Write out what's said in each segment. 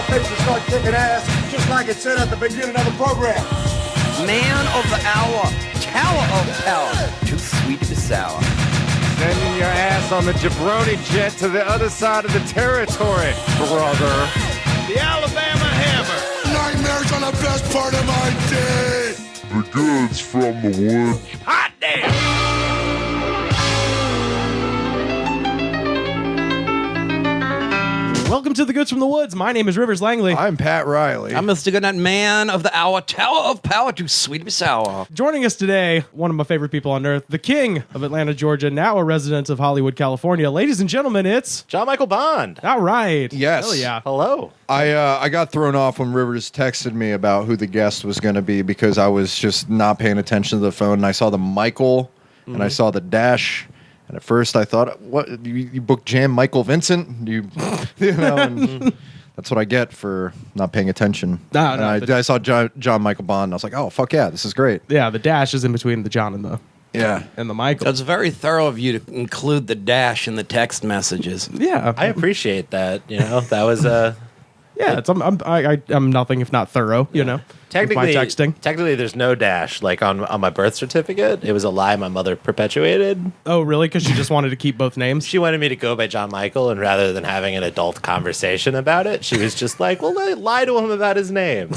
face to start kicking ass, just like it said at the beginning of the program. Man of the hour, tower of power, too sweet to be sour. Sending your ass on the jabroni jet to the other side of the territory, brother. The Alabama Hammer. Nightmares on the best part of my day. The goods from the woods. Hot damn! Welcome to the Goods from the Woods. My name is Rivers Langley. I'm Pat Riley. I'm Mr. Goodnight, man of the hour, tower of power, too sweet to be sour. Joining us today, one of my favorite people on earth, the king of Atlanta, Georgia, now a resident of Hollywood, California. Ladies and gentlemen, it's John Michael Bond. all right. Yes. Hell yeah. Hello. I got thrown off when Rivers texted me about who the guest was going to be because I was just not paying attention to the phone, and I saw the Michael and I saw the dash. And at first I thought, what, you booked Jam Michael Vincent? And that's what I get for not paying attention. I saw John Michael Bond, and I was like, oh, fuck yeah, this is great. Yeah, the dash is in between the John and the Michael. That's very thorough of you to include the dash in the text messages. Yeah. I appreciate that. That was yeah, I'm nothing if not thorough, with my texting. Technically, there's no dash. Like on my birth certificate, it was a lie my mother perpetuated. Oh, really? Because she just wanted to keep both names? She wanted me to go by John Michael, and rather than having an adult conversation about it, she was just like, well, lie to him about his name.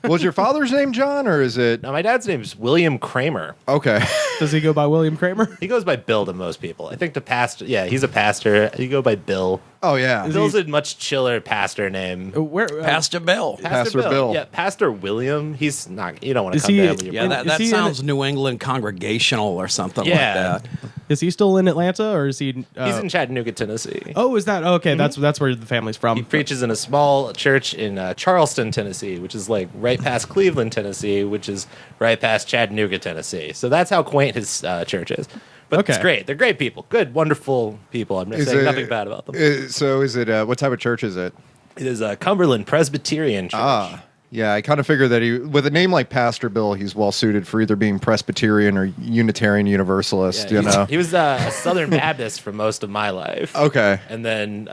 Was your father's name John, or is it? No, my dad's name is William Kramer. Okay. Does he go by William Kramer? He goes by Bill to most people. I think the pastor, he's a pastor. You go by Bill. Oh, yeah. Bill's a much chiller pastor name. Where? Pastor Bill. Pastor Bill. Yeah, Pastor William. He's not, you don't want to Is come he- down with your Yeah, brother. that he in sounds New England Congregational or something Yeah. like that. Is he still in Atlanta, or is he? He's in Chattanooga, Tennessee. Oh, is that okay? That's where the family's from. He preaches in a small church in Charleston, Tennessee, which is like right past Cleveland, Tennessee, which is right past Chattanooga, Tennessee. So that's how quaint his church is. But Okay. it's great. They're great people. Good, wonderful people. I'm saying nothing bad about them. So is it, what type of church is it? It is a Cumberland Presbyterian Church. Yeah, I kind of figured that with a name like Pastor Bill, he's well suited for either being Presbyterian or Unitarian Universalist, He was a Southern Baptist for most of my life. Okay. And then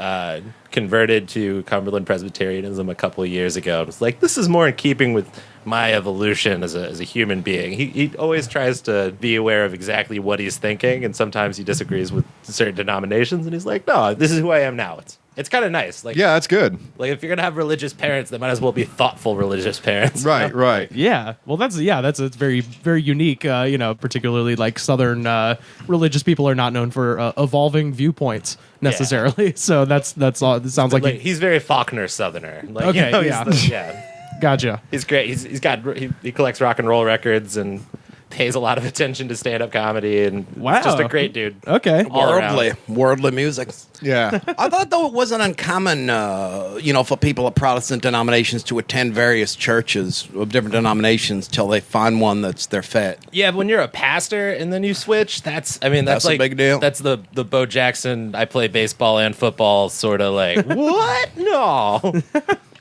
converted to Cumberland Presbyterianism a couple of years ago. And was like, this is more in keeping with my evolution as a human being. He always tries to be aware of exactly what he's thinking, and sometimes he disagrees with certain denominations, and he's like, no, this is who I am now. It's kind of nice. Like, Yeah, that's good. like if you're gonna have religious parents, they might as well be thoughtful religious parents. Right, right. Yeah, well, it's very, very unique. Particularly like Southern religious people are not known for evolving viewpoints necessarily. So that's all. It sounds like He's very Faulkner Southerner. Like, Okay, he's yeah. Gotcha. He's great. He collects rock and roll records and pays a lot of attention to stand-up comedy, and Wow. just a great dude. Okay. All around. Worldly music. Yeah. I thought, though, it wasn't uncommon, for people of Protestant denominations to attend various churches of different denominations till they find one that's their fit. Yeah, but when you're a pastor and then you switch, that's That's like a big deal. That's the Bo Jackson, I play baseball and football sort of like, what? No.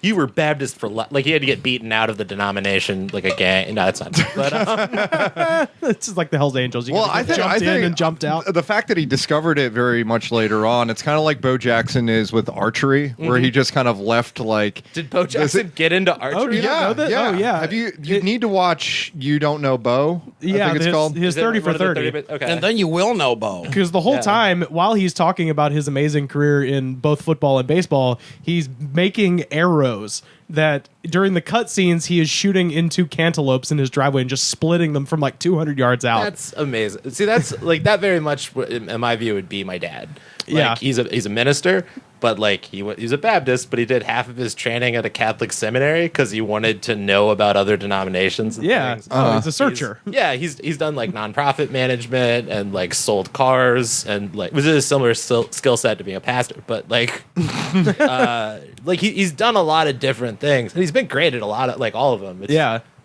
You were Baptist for like he had to get beaten out of the denomination like a gang. No, that's not true. But It's just like the Hell's Angels. You Well, guys I think jumped in and jumped out. The fact that he discovered it very much later on, it's kind of like Bo Jackson is with archery, where he just kind of left like. did Bo Jackson get into archery? you don't know that? Yeah, Oh, yeah. Have you need to watch You Don't Know Bo? Yeah, I think it's called. his Is it 30 for one of the 30. Okay. And then you will know, Bo. Because the whole Yeah. time, while he's talking about his amazing career in both football and baseball, he's making arrows that during the cutscenes he is shooting into cantaloupes in his driveway and just splitting them from like 200 yards out. That's amazing. See, that's like that very much, in my view, would be my dad. Like, Yeah. he's a minister, but like he's a Baptist, but he did half of his training at a Catholic seminary because he wanted to know about other denominations. And Yeah. things. Oh, he's a searcher. He's done like nonprofit management and like sold cars and like was a similar skill set to being a pastor, but like he's done a lot of different things and he's been great at a lot of like all of them.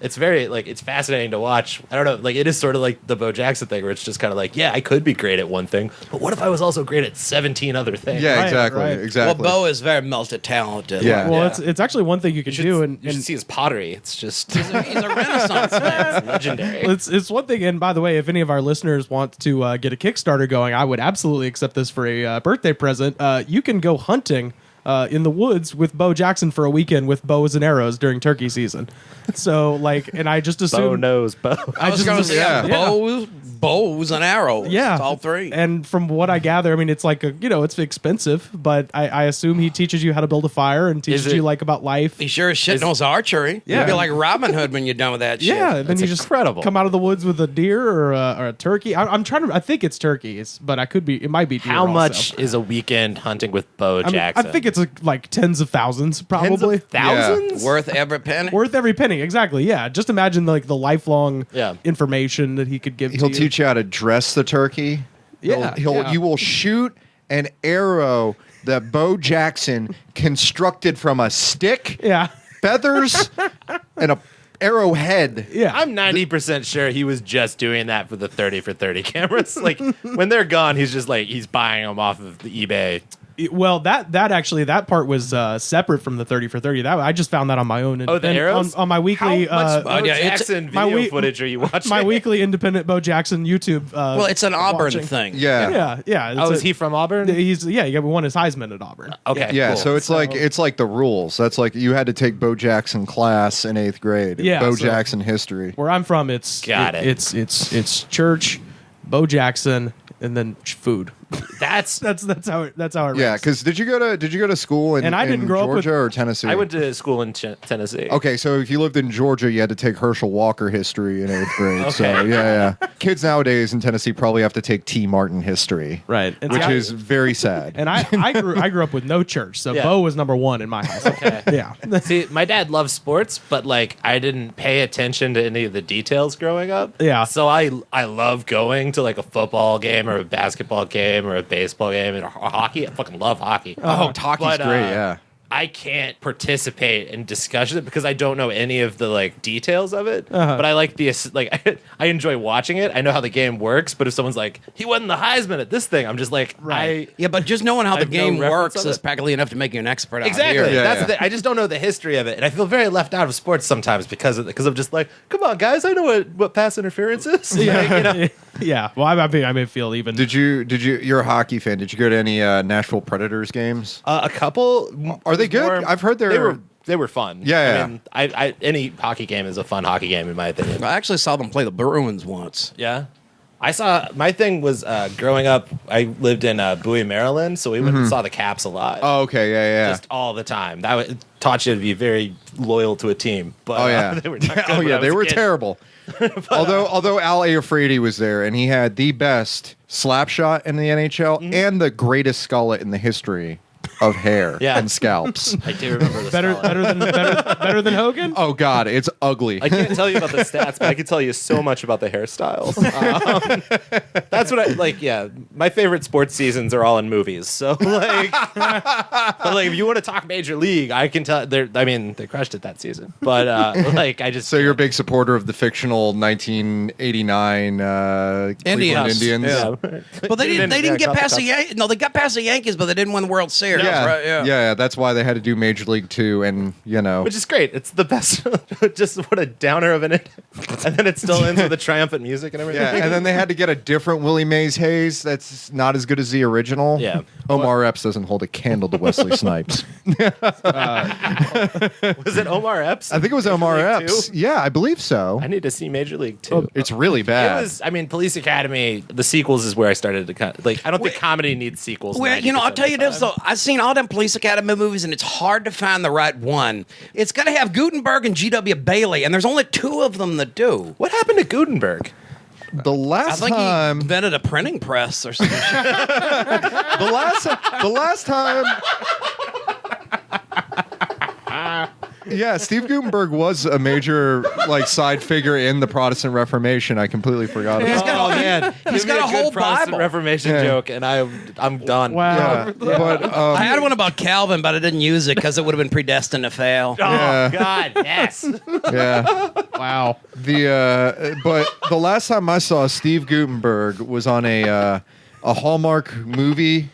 It's very like it's fascinating to watch. I don't know, like it is sort of like the Bo Jackson thing where it's just kind of like, yeah, I could be great at one thing, but what if I was also great at 17 other things? Yeah, Right, exactly, right. exactly. Well, Bo is very multi-talented. Yeah. Well, Yeah. it's actually one thing you can do, and You should see his pottery. It's just He's a Renaissance man. it's legendary. it's one thing. And by the way, if any of our listeners want to get a Kickstarter going, I would absolutely accept this for a birthday present. You can go hunting in the woods with Bo Jackson for a weekend with bows and arrows during turkey season. So and I just Bo assumed knows Bo. I was going to say bows and arrows. Yeah, It's all three. And from what I gather, I mean, it's like it's expensive, but I assume he teaches you how to build a fire and teaches you about life. He sure as shit knows archery. Yeah. You'd be like Robin Hood when you're done with that shit. Yeah, then That's you just incredible. come out of the woods with a deer or a turkey. I'm trying to. I think it's turkeys, but I could be. It might be deer. How also. much is a weekend hunting with Bo I mean, Jackson? I think it's like tens of thousands, probably. Thousands? Worth every penny. Worth every penny, exactly. Yeah, just imagine the lifelong information that he could give. He'll to you. teach you how to dress the turkey. Yeah, yeah. You will shoot an arrow that Bo Jackson constructed from a stick, Yeah, feathers, and a arrowhead. yeah. I'm 90% sure he was just doing that for the 30 for 30 cameras. Like, when they're gone, he's just he's buying them off of the eBay. Well, that part was separate from the 30 for 30. That I just found that on my own. Oh, the arrows? on my weekly. How much Bo yeah, it's- Jackson my video week- footage are you watching? my weekly independent Bo Jackson YouTube. Well, it's an Auburn watching. thing. Yeah. Yeah. Oh, is he from Auburn? He won his Heisman at Auburn. Okay, Yeah, cool. so it's like the rules. That's like you had to take Bo Jackson class in 8th grade. Yeah, Bo so- Jackson history. Where I'm from, it's it's church, Bo Jackson, and then food. That's That's how it Yeah, ranks. because did you go to school in, And I didn't in grow up with- Georgia or Tennessee? I went to school in Tennessee. Okay, so if you lived in Georgia, you had to take Herschel Walker history in 8th grade. So Okay. yeah. Kids nowadays in Tennessee probably have to take T. Martin history, Right. And which see, is very sad. And I grew up with no church, so Yeah. Bo was number one in my house. Okay. Yeah. See, my dad loves sports, but I didn't pay attention to any of the details growing up. Yeah. So I love going to a football game or a basketball game or a baseball game or hockey. I fucking love hockey. Oh, hockey's But, great. Yeah. I can't participate in discussion because I don't know any of the details of it. But I like I enjoy watching it. I know how the game works. But if someone's like, he won the Heisman at this thing, I'm just like, Right. Yeah, but just knowing how I the have no game reference works of is it. practically enough to make you an expert Exactly. out here. Yeah, That's yeah. the thing. I just don't know the history of it, and I feel very left out of sports sometimes because I'm just like, come on, guys, I know what pass interference is. Yeah. Well, I may feel even. You're a hockey fan. Did you go to any Nashville Predators games? A couple. Are they good? I've heard they were fun. Yeah, I mean, I any hockey game is a fun hockey game in my opinion. I actually saw them play the Bruins once. Yeah. My thing was growing up, I lived in Bowie, Maryland, so we went and saw the Caps a lot. Oh, okay. Yeah. Just all the time. It taught you to be very loyal to a team. But Oh yeah. they were not good Oh when yeah. I was They a were kid. terrible. although Al Afraidy was there and he had the best slap shot in the NHL and the greatest skullet in the history of hair Yeah. and scalps. I do remember the better solid. better than Hogan. Oh God, it's ugly. I can't tell you about the stats, but I can tell you so much about the hairstyles. That's what I like. Yeah, my favorite sports seasons are all in movies. So but if you want to talk Major League, I can tell. They crushed it that season. But I just So you're a big supporter of the fictional 1989 Cleveland Indians. Indians. Yeah. Well, they didn't get past the Yankees. No, they got past the Yankees, but they didn't win the World Series. Yeah. Right? Yeah, that's why they had to do Major League 2 and Which is great. It's the best. Just what a downer of an end. And then it still ends with the triumphant music and everything. Yeah, and then they had to get a different Willie Mays Hayes that's not as good as the original. Yeah. Omar Epps doesn't hold a candle to Wesley Snipes. Was it Omar Epps? I think it was Major Omar League Epps. Two? Yeah, I believe so. I need to see Major League 2. It's really bad. It was. Police Academy. The sequels is where I started to kind of, I don't think comedy needs sequels. Well, 90% I'll tell you of the this time. though. I've seen all them Police Academy movies, and it's hard to find the right one. It's got to have Gutenberg and G.W. Bailey, and there's only two of them that do. What happened to Gutenberg? The I last think he time, invented a printing press or something. the last time. Yeah, Steve Gutenberg was a major side figure in the Protestant Reformation. I completely forgot about that. Oh man, he's got a whole Protestant Bible. Reformation Yeah. joke, and I'm done. Wow. Yeah, but I had one about Calvin, but I didn't use it because it would have been predestined to fail. Oh Yeah. God, yes. yeah. Wow. But the last time I saw Steve Gutenberg was on a Hallmark movie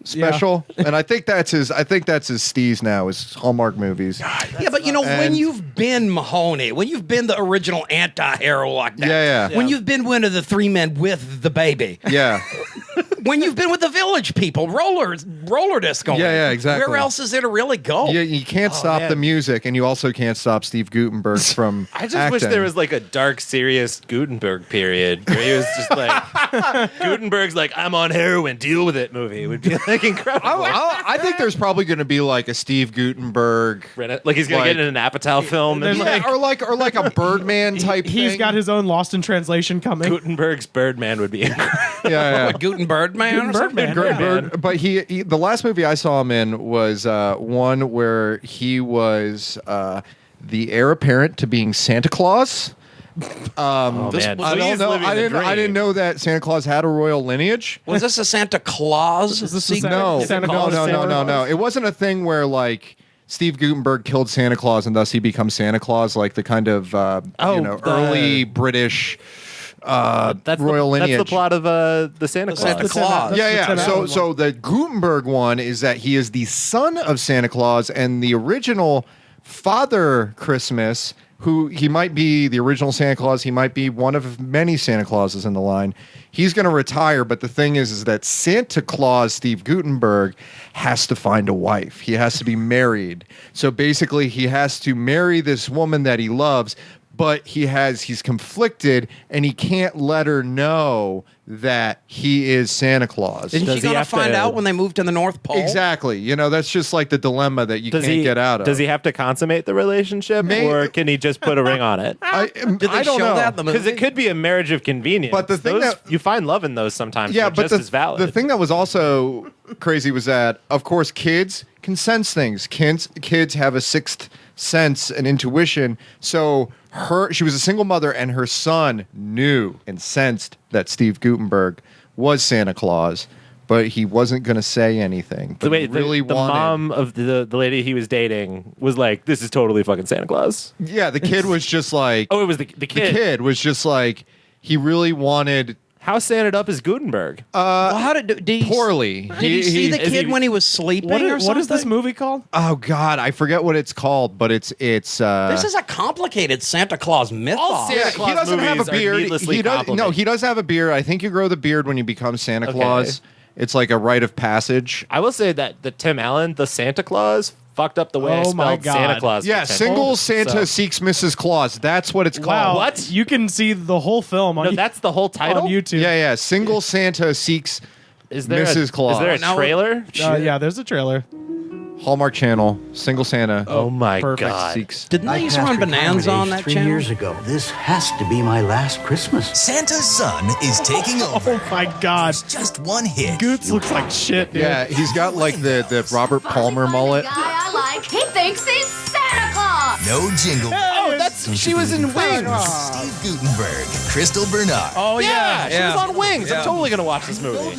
special, and I think that's his steez now is Hallmark movies. Yeah, but when And- you've been Mahoney, when you've been the original anti-hero like that, Yeah. when you've been one of the three men with the baby, Yeah, when you've been with the Village People, roller disco. Yeah, exactly. Where else is there to really go? You can't stop man. the music, and you also can't stop Steve Gutenberg from I just acting. wish there was like a dark, serious Gutenberg period where he was just like Gutenberg's like, I'm on heroin, deal with it movie. It would be like incredible. I think there's probably going to be like a Steve Gutenberg, Like he's gonna like- get in an Apatow film and There's like or like a Birdman type He's thing. got his own Lost in Translation coming. Gutenberg's Birdman would be incredible. yeah. Gutenberg man or something? Birdman. Bird, but he the last movie I saw him in was one where he was the heir apparent to being Santa Claus. Oh, This man. was- I don't Please know. living I the didn't dream. know that Santa Claus had a royal lineage. Was this a Santa Claus? Is this the sequel? No, Santa no, Claus no, no, Santa no, no. Claus? It wasn't a thing where like Steve Gutenberg killed Santa Claus and thus he becomes Santa Claus, like the kind of early British royal lineage. That's the plot of the Santa Claus. Santa Claus. Yeah, That's yeah. the Tim So, Allen the Gutenberg one is that he is the son of Santa Claus, and the original Father Christmas, who he might be the original Santa Claus, he might be one of many Santa Clauses in the line. He's going to retire, but the thing is that Santa Claus, Steve Gutenberg, has to find a wife. He has to be married. So basically, he has to marry this woman that he loves, but he's conflicted and he can't let her know that he is Santa Claus. Isn't Does she he going to have to- find out when they move to the North Pole? Exactly. You know, that's just like the dilemma that you can't get out of. Does he have to consummate the relationship, or can he just put a ring on it? Did they I don't show know. that in the movie? Because it could be a marriage of convenience. But the thing Those- that- you find love in those sometimes. Yeah, they're but just as valid. the thing that was also crazy was that, of course, kids can sense things. Kids have a sixth sense and intuition. So she was a single mother, and her son knew and sensed that Steve Gutenberg was Santa Claus, but he wasn't going to say anything. But he really the wanted. mom of the lady he was dating was like, "This is totally fucking Santa Claus." Yeah, the kid was just like. Oh, it was the kid. The kid was just like, he really wanted. How Santa up is Gutenberg? well, how did he Poorly. Did he see the is kid he- when he was sleeping What or is, something? what is this movie called? Oh God, I forget what it's called, but it's. This is a complicated Santa Claus mythos. All Santa Claus he doesn't have a movies are beard. needlessly He does, no, complicated. he does have a beard. I think you grow the beard when you become Santa Okay. Claus. It's like a rite of passage. I will say that the Tim Allen, the Santa Claus, fucked up the way I Oh my spelled Santa God. Claus. Yeah, for 10 single years. Santa So- seeks Mrs. Claus. That's what it's Wow. called. What? You can see the whole film on, No, that's the whole title. on YouTube. Yeah. Single Santa seeks Is there Mrs. Claus. Is there a Now- trailer? Yeah, there's a trailer. Hallmark Channel. Single Santa Oh my perfect. god! seeks. Didn't they used to run Bonanza on that 3 channel? years ago. This has to be my last Christmas. Santa's son is taking over. Oh my God. Just one hit. Goots looks like shit, dude. Yeah, he's got like the Robert Palmer mullet. Guy I like. He thinks he's Santa Claus. No jingle. Oh, that's she was in Wings. Steve Gutenberg, Crystal Bernard. Oh Yeah, she was on Wings. Yeah. I'm totally gonna watch this movie.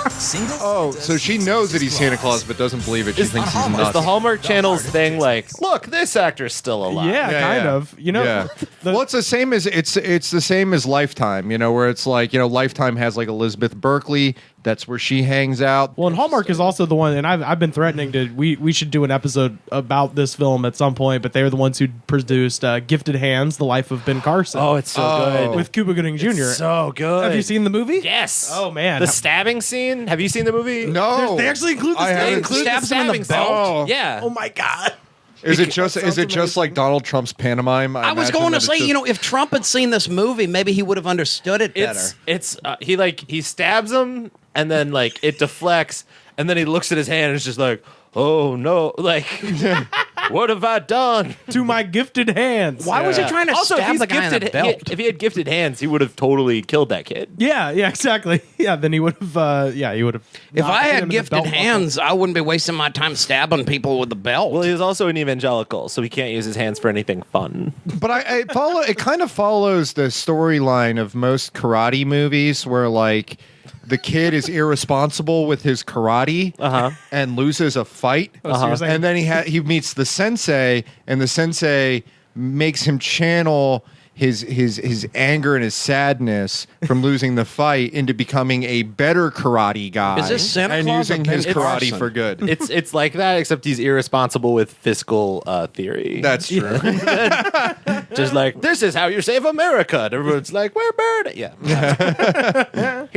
Single. Oh, so she knows that he's Santa Claus, but doesn't believe it. She thinks he's Is nuts. the Hallmark Channel's thing like, look, this actor's still alive? Yeah, kind of. You know, Yeah. the- Well, it's the same as it's the same as Lifetime. You know, where it's like, you know, Lifetime has like Elizabeth Berkley. That's where she hangs out. well, and Hallmark is also the one, and I've been threatening to we should do an episode about this film at some point, but they were the ones who produced Gifted Hands: The Life of Ben Carson. Oh, it's so good. with Cuba Gooding Jr. It's so good. Have you seen the movie? Yes. Oh, man. the stabbing scene. Have you seen the movie? No, They actually include the I stabs. haven't- Include Stabs the him in the stabbing scene. belt? Yeah. Oh my God. Is it just amazing. like Donald Trump's pantomime? I was imagine going to that it's say, just- you know, if Trump had seen this movie, maybe he would have understood it better. It's he stabs him and then like it deflects and then he looks at his hand and it's just like, oh no, like what have I done? To my gifted hands. Why was he trying to Also, if stab he's the guy in the gifted, belt? if he had gifted hands, he would have totally killed that kid. Yeah, exactly. Yeah, then he would have. He would have. If I hit him had in the gifted belt buckle. hands, I wouldn't be wasting my time stabbing people with the belt. Well, he was also an evangelical, so he can't use his hands for anything fun. But I follow. It kind of follows the storyline of most karate movies, where like the kid is irresponsible with his karate and loses a fight, so you're saying- and then he meets the sensei, and the sensei makes him channel his anger and his sadness from losing the fight into becoming a better karate guy. Is this Santa and Claus using or his Ken karate Carson? for good? It's like that, except he's irresponsible with fiscal theory. That's true. Just like, this is how you save America. And everyone's like, we're burning. Yeah.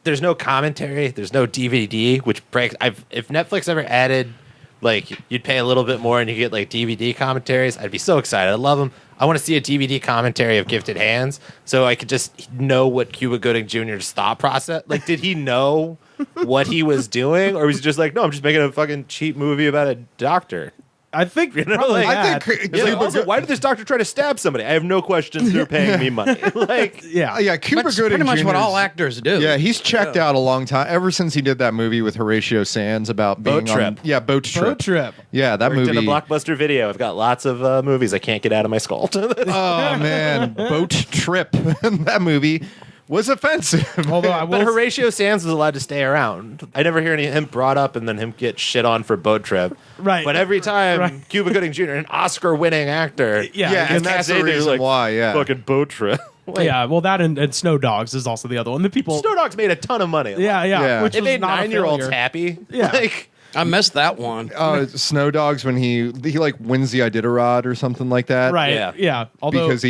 There's no commentary. There's no DVD, which breaks. If Netflix ever added, like, you'd pay a little bit more and you get like DVD commentaries, I'd be so excited. I love them. I want to see a DVD commentary of Gifted Hands so I could just know what Cuba Gooding Jr.'s thought process. Like, did he know what he was doing, or was he just like, no, I'm just making a fucking cheap movie about a doctor? I think You know, probably like, that. It's like, also, why did this doctor try to stab somebody? I have no questions. They're paying me money. Like, yeah, Cuba That's Gooding pretty much what Jr.'s all actors do. Yeah, he's checked out a long time ever since he did that movie with Horatio Sands about being Boat Trip. Boat Trip. Road trip. Yeah, that worked movie. in a Blockbuster Video. I've got lots of movies I can't get out of my skull. Oh man, Boat Trip. That movie was offensive. Although I But will Horatio Sands was allowed to stay around. I never hear any of him brought up and then him get shit on for Boat Trip. Right. But every time Right. Cuba Gooding Jr., an Oscar-winning actor, Yeah, and that's the reason why. Yeah, fucking Boat Trip. Like, yeah, well, that and Snow Dogs is also the other one. The people, Snow Dogs made a ton of money. yeah, which It was made not a 9-year-olds failure. happy. Yeah. Like, I missed that one. Snow Dogs when he like wins the Iditarod or something like that. Right, Yeah. yeah. Although, Because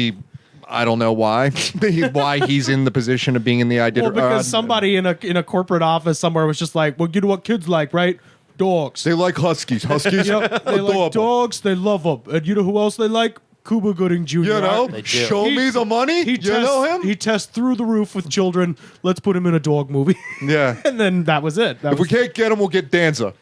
I don't know why. Why he's in the position of being in the Iditarod. well, because somebody in a corporate office somewhere was just like, well, you know what kids like, right? Dogs. They like Huskies. Huskies, You know, they like adorable. dogs. They love them. And you know who else they like? Cuba Gooding Jr. You know, They do. show me the money. You know him? He tests through the roof with children. Let's put him in a dog movie. Yeah. And then that was it. That If we was, can't get him, we'll get Danza.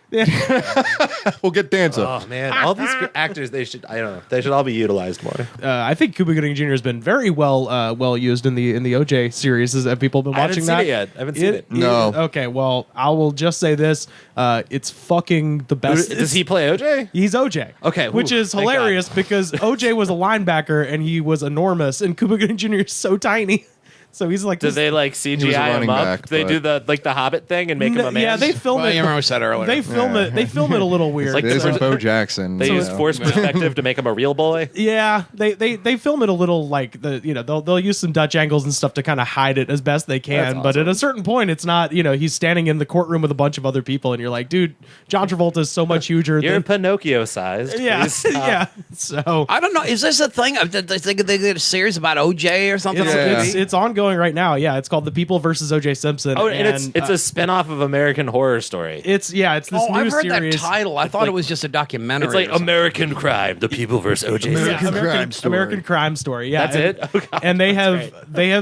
We'll get Danza. oh man, all these actors, they should all be utilized more. I think Cuba Gooding Jr. has been very well used in the OJ series. Have people been I haven't watching seen that? it yet. I haven't seen it. No. Okay, well, I will just say this: it's fucking the best. Does he play OJ? He's OJ. Okay, which whew, is thank hilarious because OJ was a linebacker and he was enormous, and Cuba Gooding Jr. is so tiny. So he's like, Do this- they like He was a CGI him running up? back, Do they but- do the Hobbit thing and make him a man? Yeah, they film Well, it. you remember we said earlier. They film Yeah. it. They film it a little weird. like It isn't So- Bo Jackson. They you use know. forced perspective to make him a real boy. Yeah, they film it a little like they'll use some Dutch angles and stuff to kind of hide it as best they can. That's But at awesome. a certain point, it's not he's standing in the courtroom with a bunch of other people, and you're like, dude, John Travolta is so much huger. You're than, Pinocchio sized. yeah, yeah. So I don't know. Is this a thing? They think they did a series about OJ or something? it's, on Yeah. it's it's ongoing right now. Yeah, it's called The People versus O.J. Simpson. Oh, and it's a spinoff of American Horror Story. it's this Oh, new I've heard series. that title. I thought it was just a documentary. It's like or something. American Crime: The People versus O.J. American Simpson. Crime Story. American Crime Story. Yeah, That's and, it? Oh, God, and they that's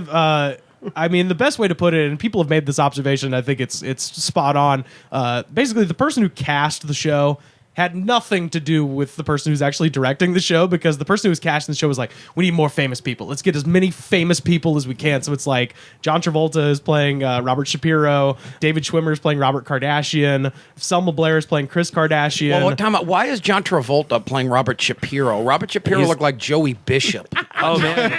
have I mean, the best way to put it, and people have made this observation, I think it's spot on. Basically, the person who cast the show had nothing to do with the person who's actually directing the show, because the person who was casting the show was like, we need more famous people. Let's get as many famous people as we can. So it's like John Travolta is playing Robert Shapiro, David Schwimmer is playing Robert Kardashian, Selma Blair is playing Kris Kardashian. Well, what time? Why is John Travolta playing Robert Shapiro? Robert Shapiro looked like Joey Bishop. Oh man,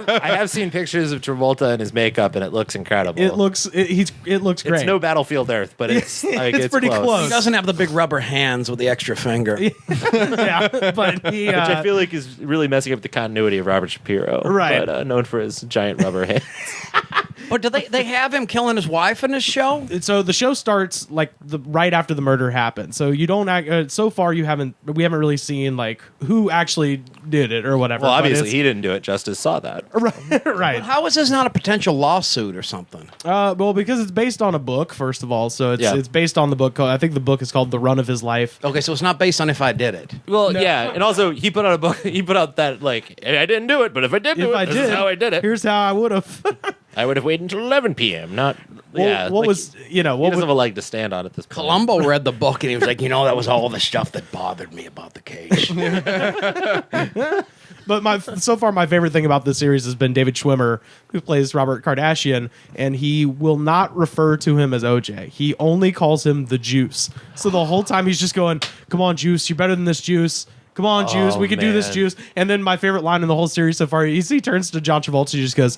I have seen pictures of Travolta and his makeup, and it looks incredible. It looks great. It's no Battlefield Earth, but it's like, It's pretty close. He doesn't have the big rubber hands with the extra finger. Yeah, but he Which I feel like is really messing up the continuity of Robert Shapiro, Right. But known for his giant rubber hands. But do they have him killing his wife in this show? so the show starts like right after the murder happened. So you don't so far we haven't really seen like who actually did it or whatever. Well, but obviously it's- he didn't do it. Justice saw that. right. How is this not a potential lawsuit or something? Well, because it's based on a book, first of all. So Yeah. it's based on the book. I think the book is called The Run of His Life. Okay, so it's not based on if I did it. Well, yeah, and also he put out a book. He put out that like I didn't do it, but if I did do If it, I this did, is how I did it. Here's how I would have. I would have waited until 11 p.m. Not yeah. What like, was he what doesn't would, have a leg to stand on at this point. Columbo read the book and he was like, that was all the stuff that bothered me about the case. But so far, my favorite thing about this series has been David Schwimmer, who plays Robert Kardashian, and he will not refer to him as OJ. He only calls him the Juice. So the whole time he's just going, "Come on, Juice, you're better than this, Juice. Come on, Juice, we can do this, man. Juice." And then my favorite line in the whole series so far is he turns to John Travolta and he just goes,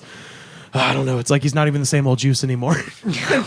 I don't know. It's like he's not even the same old Juice anymore.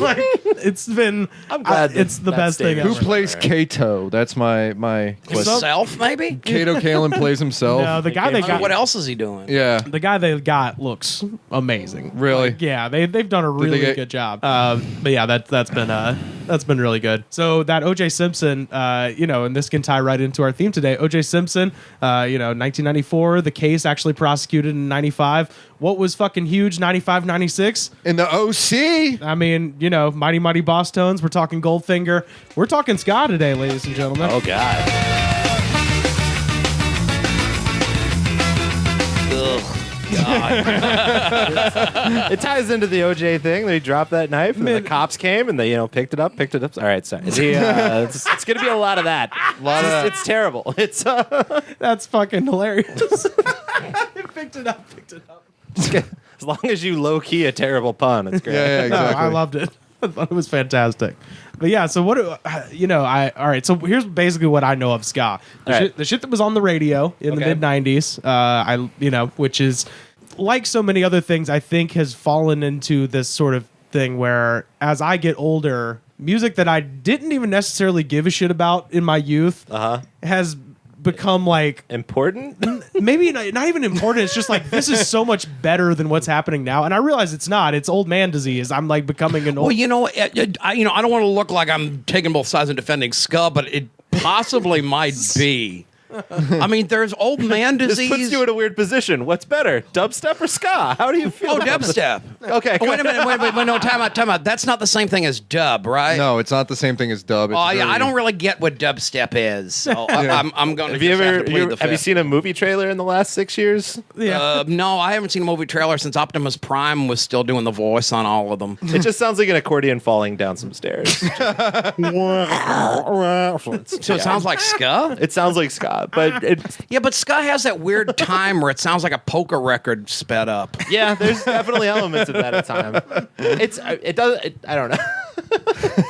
Like, it's been. I'm glad it's the best thing statement. ever. Who plays Kato? That's my question. Himself, maybe? Kato Kalin plays himself. No, the guy they got. What else is he doing? Yeah. The guy they got looks amazing. Really? Like, yeah, they've done a really good job. But yeah, that's been really good. So that O.J. Simpson, and this can tie right into our theme today. O.J. Simpson, 1994, the case actually prosecuted in 95. What was fucking huge 95, 96? In the OC. I mean, Mighty Mighty Boss Tones. We're talking Goldfinger. We're talking ska today, ladies and gentlemen. Oh God. It ties into the OJ thing. They dropped that knife, and the cops came, and they picked it up. All right, sorry. It's going to be a lot of that. It's terrible. It's That's fucking hilarious. Picked it up. as long as you low key a terrible pun, it's great. Yeah, exactly. No, I loved it. I thought it was fantastic. But yeah, so what? All right. So here's basically what I know of ska. The shit that was on the radio in the mid '90s. Which is like so many other things. I think has fallen into this sort of thing where, as I get older, music that I didn't even necessarily give a shit about in my youth has become like important. Maybe not even important. It's just like, this is so much better than what's happening now, and I realize it's not. It's old man disease. I'm like becoming an old. Well, I don't want to look like I'm taking both sides and defending ska, but it possibly might be. I mean, there's old man disease. This puts you in a weird position. What's better, dubstep or ska? How do you feel? Oh, dubstep. Okay. Oh, wait a minute. No, time out. That's not the same thing as dub, right? No, it's not the same thing as dub. It's Yeah, I don't really get what dubstep is. So I'm going to Have you seen a movie trailer in the last 6 years? Yeah. No, I haven't seen a movie trailer since Optimus Prime was still doing the voice on all of them. It just sounds like an accordion falling down some stairs. So it sounds like ska? It sounds like ska, but it's Yeah, but ska has that weird time where it sounds like a polka record sped up. yeah. There's definitely elements of that at times. I don't know.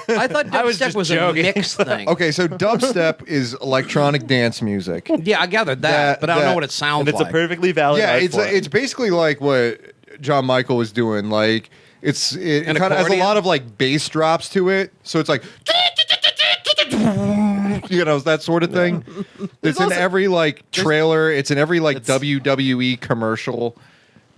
I thought I was dubstep just was joking. a mixed thing. Okay, so dubstep is electronic dance music. Yeah, I gathered that, but I don't know what it sounds And it's like. a perfectly valid. Yeah, art form. it's basically like what John Michael was doing. Like it kind of has a accordion? lot of like bass drops to it, so it's like that sort of thing. It's in every like trailer. It's in every like WWE commercial.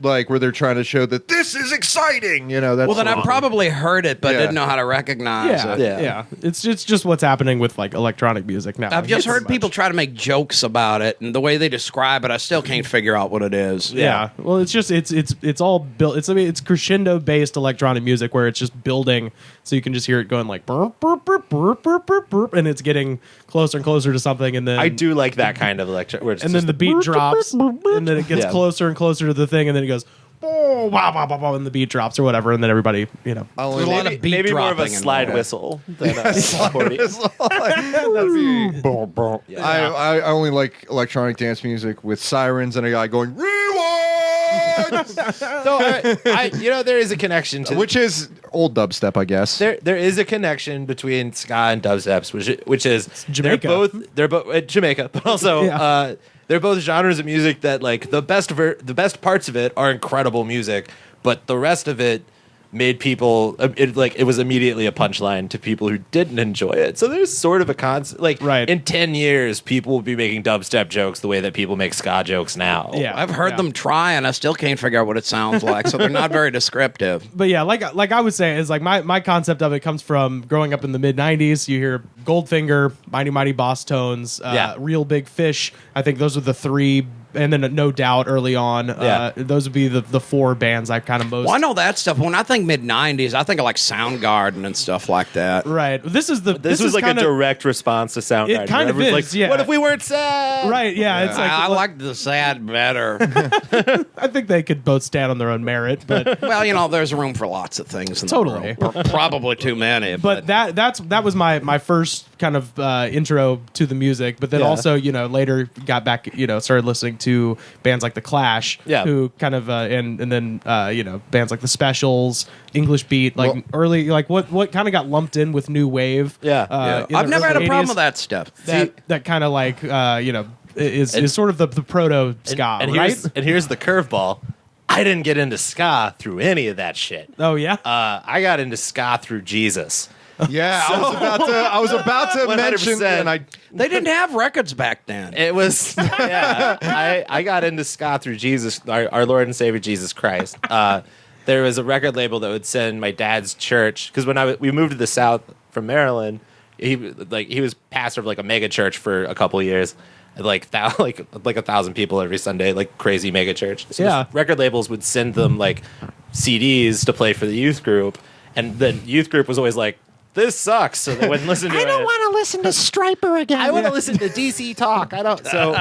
Like where they're trying to show that this is exciting, That's well, then I probably heard it, but Yeah. didn't know how to recognize it. Yeah. It's just what's happening with like electronic music now. I've just Pretty heard much. people try to make jokes about it, and the way they describe it, I still can't figure out what it is. Yeah. Well, it's just it's all built. It's crescendo based electronic music where it's just building, so you can just hear it going like burp, burp, burp, burp, burp, burp, burp, and it's getting closer and closer to something, and then I do like that kind of electric. and then the beat drops, and then it gets Yeah. closer and closer to the thing, and then it goes oh wow wow wow, wow, and the beat drops or whatever, and then everybody There's a lot of beat maybe more of a dropping slide involved. whistle than a accordion. I only like electronic dance music with sirens and a guy going rewind, So there is a connection to which is old dubstep, I guess. There is a connection between ska and dubsteps, which is Jamaica. They're both Jamaica, but also Yeah. they're both genres of music that like the best parts of it are incredible music, but the rest of it made people it was immediately a punchline to people who didn't enjoy it. So there's sort of a concept like Right. in 10 years people will be making dubstep jokes the way that people make ska jokes now. Yeah. I've heard them try, and I still can't figure out what it sounds like, so they're not very descriptive. But yeah, like I would say, is like my concept of it comes from growing up in the mid '90s. You hear Goldfinger, Mighty Mighty Boss Tones, Real Big Fish. I think those are the three, and then No Doubt early on. Those would be the four bands I kind of most. Well, I know that stuff. When I think mid-'90s, I think of like Soundgarden and stuff like that. Right. This was This like kinda, a direct response to Soundgarden. It kind of Everyone's is, like, yeah. what if we weren't sad? Right. Yeah. It's like I like the sad better. I think they could both stand on their own merit, but Well, there's room for lots of things in Totally. the world. Probably too many. but that was my first kind of intro to the music. But then also later got back started listening to bands like the Clash, who kind of and then bands like the Specials, English Beat, like early what kind of got lumped in with new wave. in I've the never had a early problem 80s. with that stuff. That kind of like is sort of the proto ska, And right? here's the curveball. I didn't get into ska through any of that shit. Oh yeah. I got into ska through Jesus. Yeah, I was about to mention, 100%. and I They didn't have records back then. It was, I got into ska through Jesus, our Lord and Savior Jesus Christ. There was a record label that would send my dad's church, because when we moved to the South from Maryland, he was pastor of like a mega church for a couple of years, like 1,000 people every Sunday, like crazy mega church. So Yeah. record labels would send them like CDs to play for the youth group, and the youth group was always like, this sucks, so they wouldn't listen to it. to listen to Striper again. I want to listen to DC Talk. I don't. So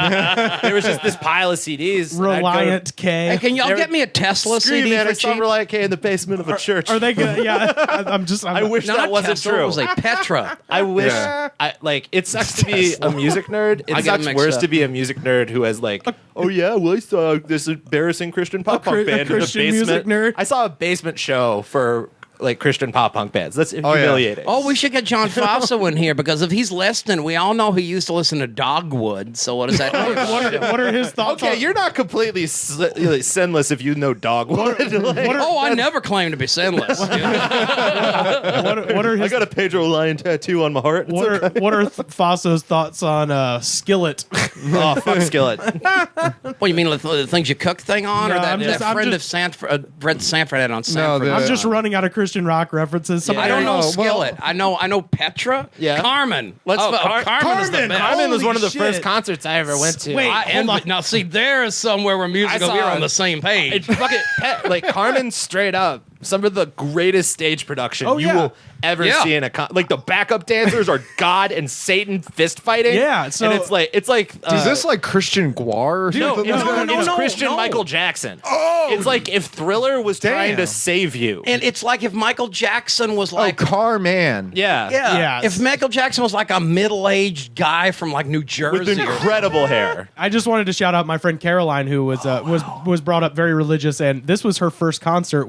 there was just this pile of CDs. and I'd go, Reliant K. Hey, can y'all There- get me a Tesla Screw you, CD man! for I saw cheap? Reliant K in the basement of a church. Are they good? Yeah. I wish Not that a wasn't Tesla, true. It was a Petra. I wish. Yeah. It sucks to be a music nerd. I It get sucks mixed worse up. to be a music nerd who has like, oh yeah, well I saw this embarrassing Christian pop punk band in the Christian basement. music nerd? I saw a basement show for like Christian pop punk bands. That's humiliating. Oh, we should get John Fausto in here because if he's listening, we all know he used to listen to Dogwood. So what does that do? what are his thoughts? Okay, on, you're not completely sinless if you know Dogwood. I never claimed to be sinless. what are I his got a Pedro Lion tattoo on my heart. It's okay. what are Fasso's thoughts on Skillet? Oh, fuck Skillet. What you mean the things you cook thing on, No, or that, I'm just- that I'm friend just- of Sanford, Brett Sanford had on Sanford? the- I'm just running out of Christian rock references. I don't know well- Skillet. I know Petra. Yeah. Carmen. Carmen is the best. Carmen was Holy one of the shit. first concerts I ever went to. Wait, I hold envy- on. Now see, there is somewhere where music I will be saw- on the same page. Like Carmen, straight up, some of the greatest stage production Oh, you yeah. will ever Yeah. see in a like the backup dancers are God and Satan fist fighting. Yeah, so- and it's like is this like Christian Guar? Or no, something? it's Christian Michael Jackson. Oh, it's like if Thriller was trying to Damn. save you. And it's like if Michael Jackson was Oh, like, Carman. yeah, Yeah. if Michael Jackson was like a middle-aged guy from like New Jersey, with incredible hair. I just wanted to shout out my friend Caroline, who was brought up very religious, and this was her first concert.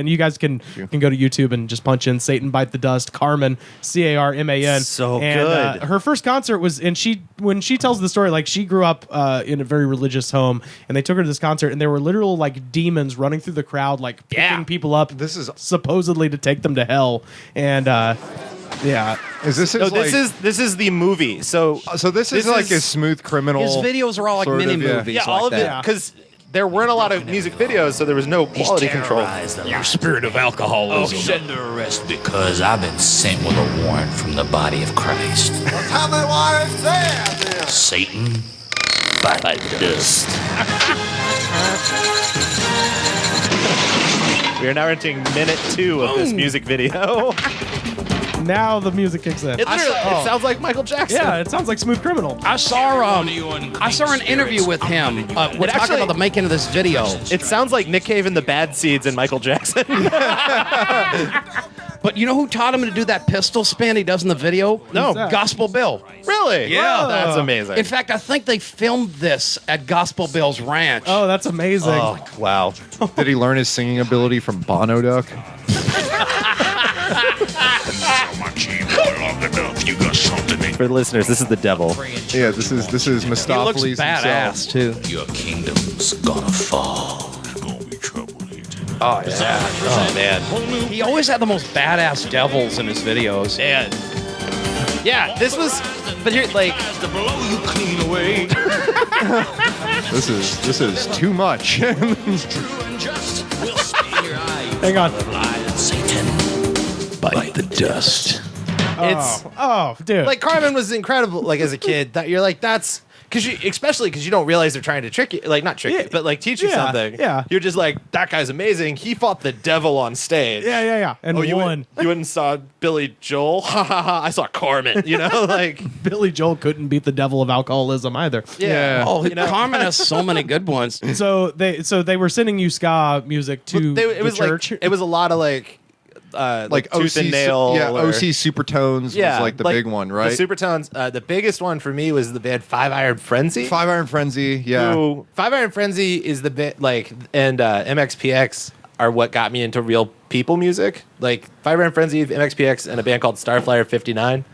And you guys can go to YouTube and just punch in "Satan Bite the Dust" Carmen, Carman. So and, good. her first concert was, and when she tells the story, like she grew up in a very religious home, and they took her to this concert, and there were literal like demons running through the crowd, like picking people up. This is- supposedly to take them to hell, and yeah. Is this No, his, this like, is this the movie. So this is like a smooth criminal. his videos are all like sort of, mini yeah. movies. yeah, all like of it that. because there weren't a lot of music videos, so there was no quality control. Your Spirit of alcoholism. under arrest because I've been sent with a warrant from the body of Christ. Tell me why it's there, then. Satan, bite the dust. We are now entering minute 2 of this music video. Now the music kicks in. It sounds like Michael Jackson. Yeah, it sounds like Smooth Criminal. I saw an interview with him. We're talking actually- about the making of this video. It sounds like Nick Cave and the Bad Seeds and Michael Jackson. But you know who taught him to do that pistol spin he does in the video? No. that? Gospel Bill. Really? Yeah. That's amazing. In fact, I think they filmed this at Gospel Bill's ranch. Oh, that's amazing. oh, wow. Did he learn his singing ability from Bono Duck? For the listeners, this is the devil. Yeah, this is he looks Mephistopheles badass himself. too. Your kingdom's gonna fall. Oh yeah. Oh, man. He always had the most badass devils in his videos. Man. Yeah, this was... But here, like... This is too much. Hang on. Bite the dust. It's... Oh, dude. Like, Carmen was incredible, like, as a kid. That you're like, that's... Especially because you don't realize they're trying to trick you. Like, not trick you, but, like, teach you Yeah, something. yeah. You're just like, that guy's amazing. He fought the devil on stage. yeah. And You won. went, you went and saw Billy Joel? Ha ha ha. I saw Carmen, you know? Like... Billy Joel couldn't beat the devil of alcoholism either. Yeah. Oh, You know? Carmen has so many good ones. So they were sending you ska music to It was the church. like... It was a lot of, like Tooth and OC, Nail. yeah, or- OC Supertones was like the big one, right? The Supertones. The biggest one for me was the band Five Iron Frenzy. Five Iron Frenzy, yeah. Who, Five Iron Frenzy is the bit and MXPX are what got me into real people music. Like Five Iron Frenzy, MXPX, and a band called Starflyer 59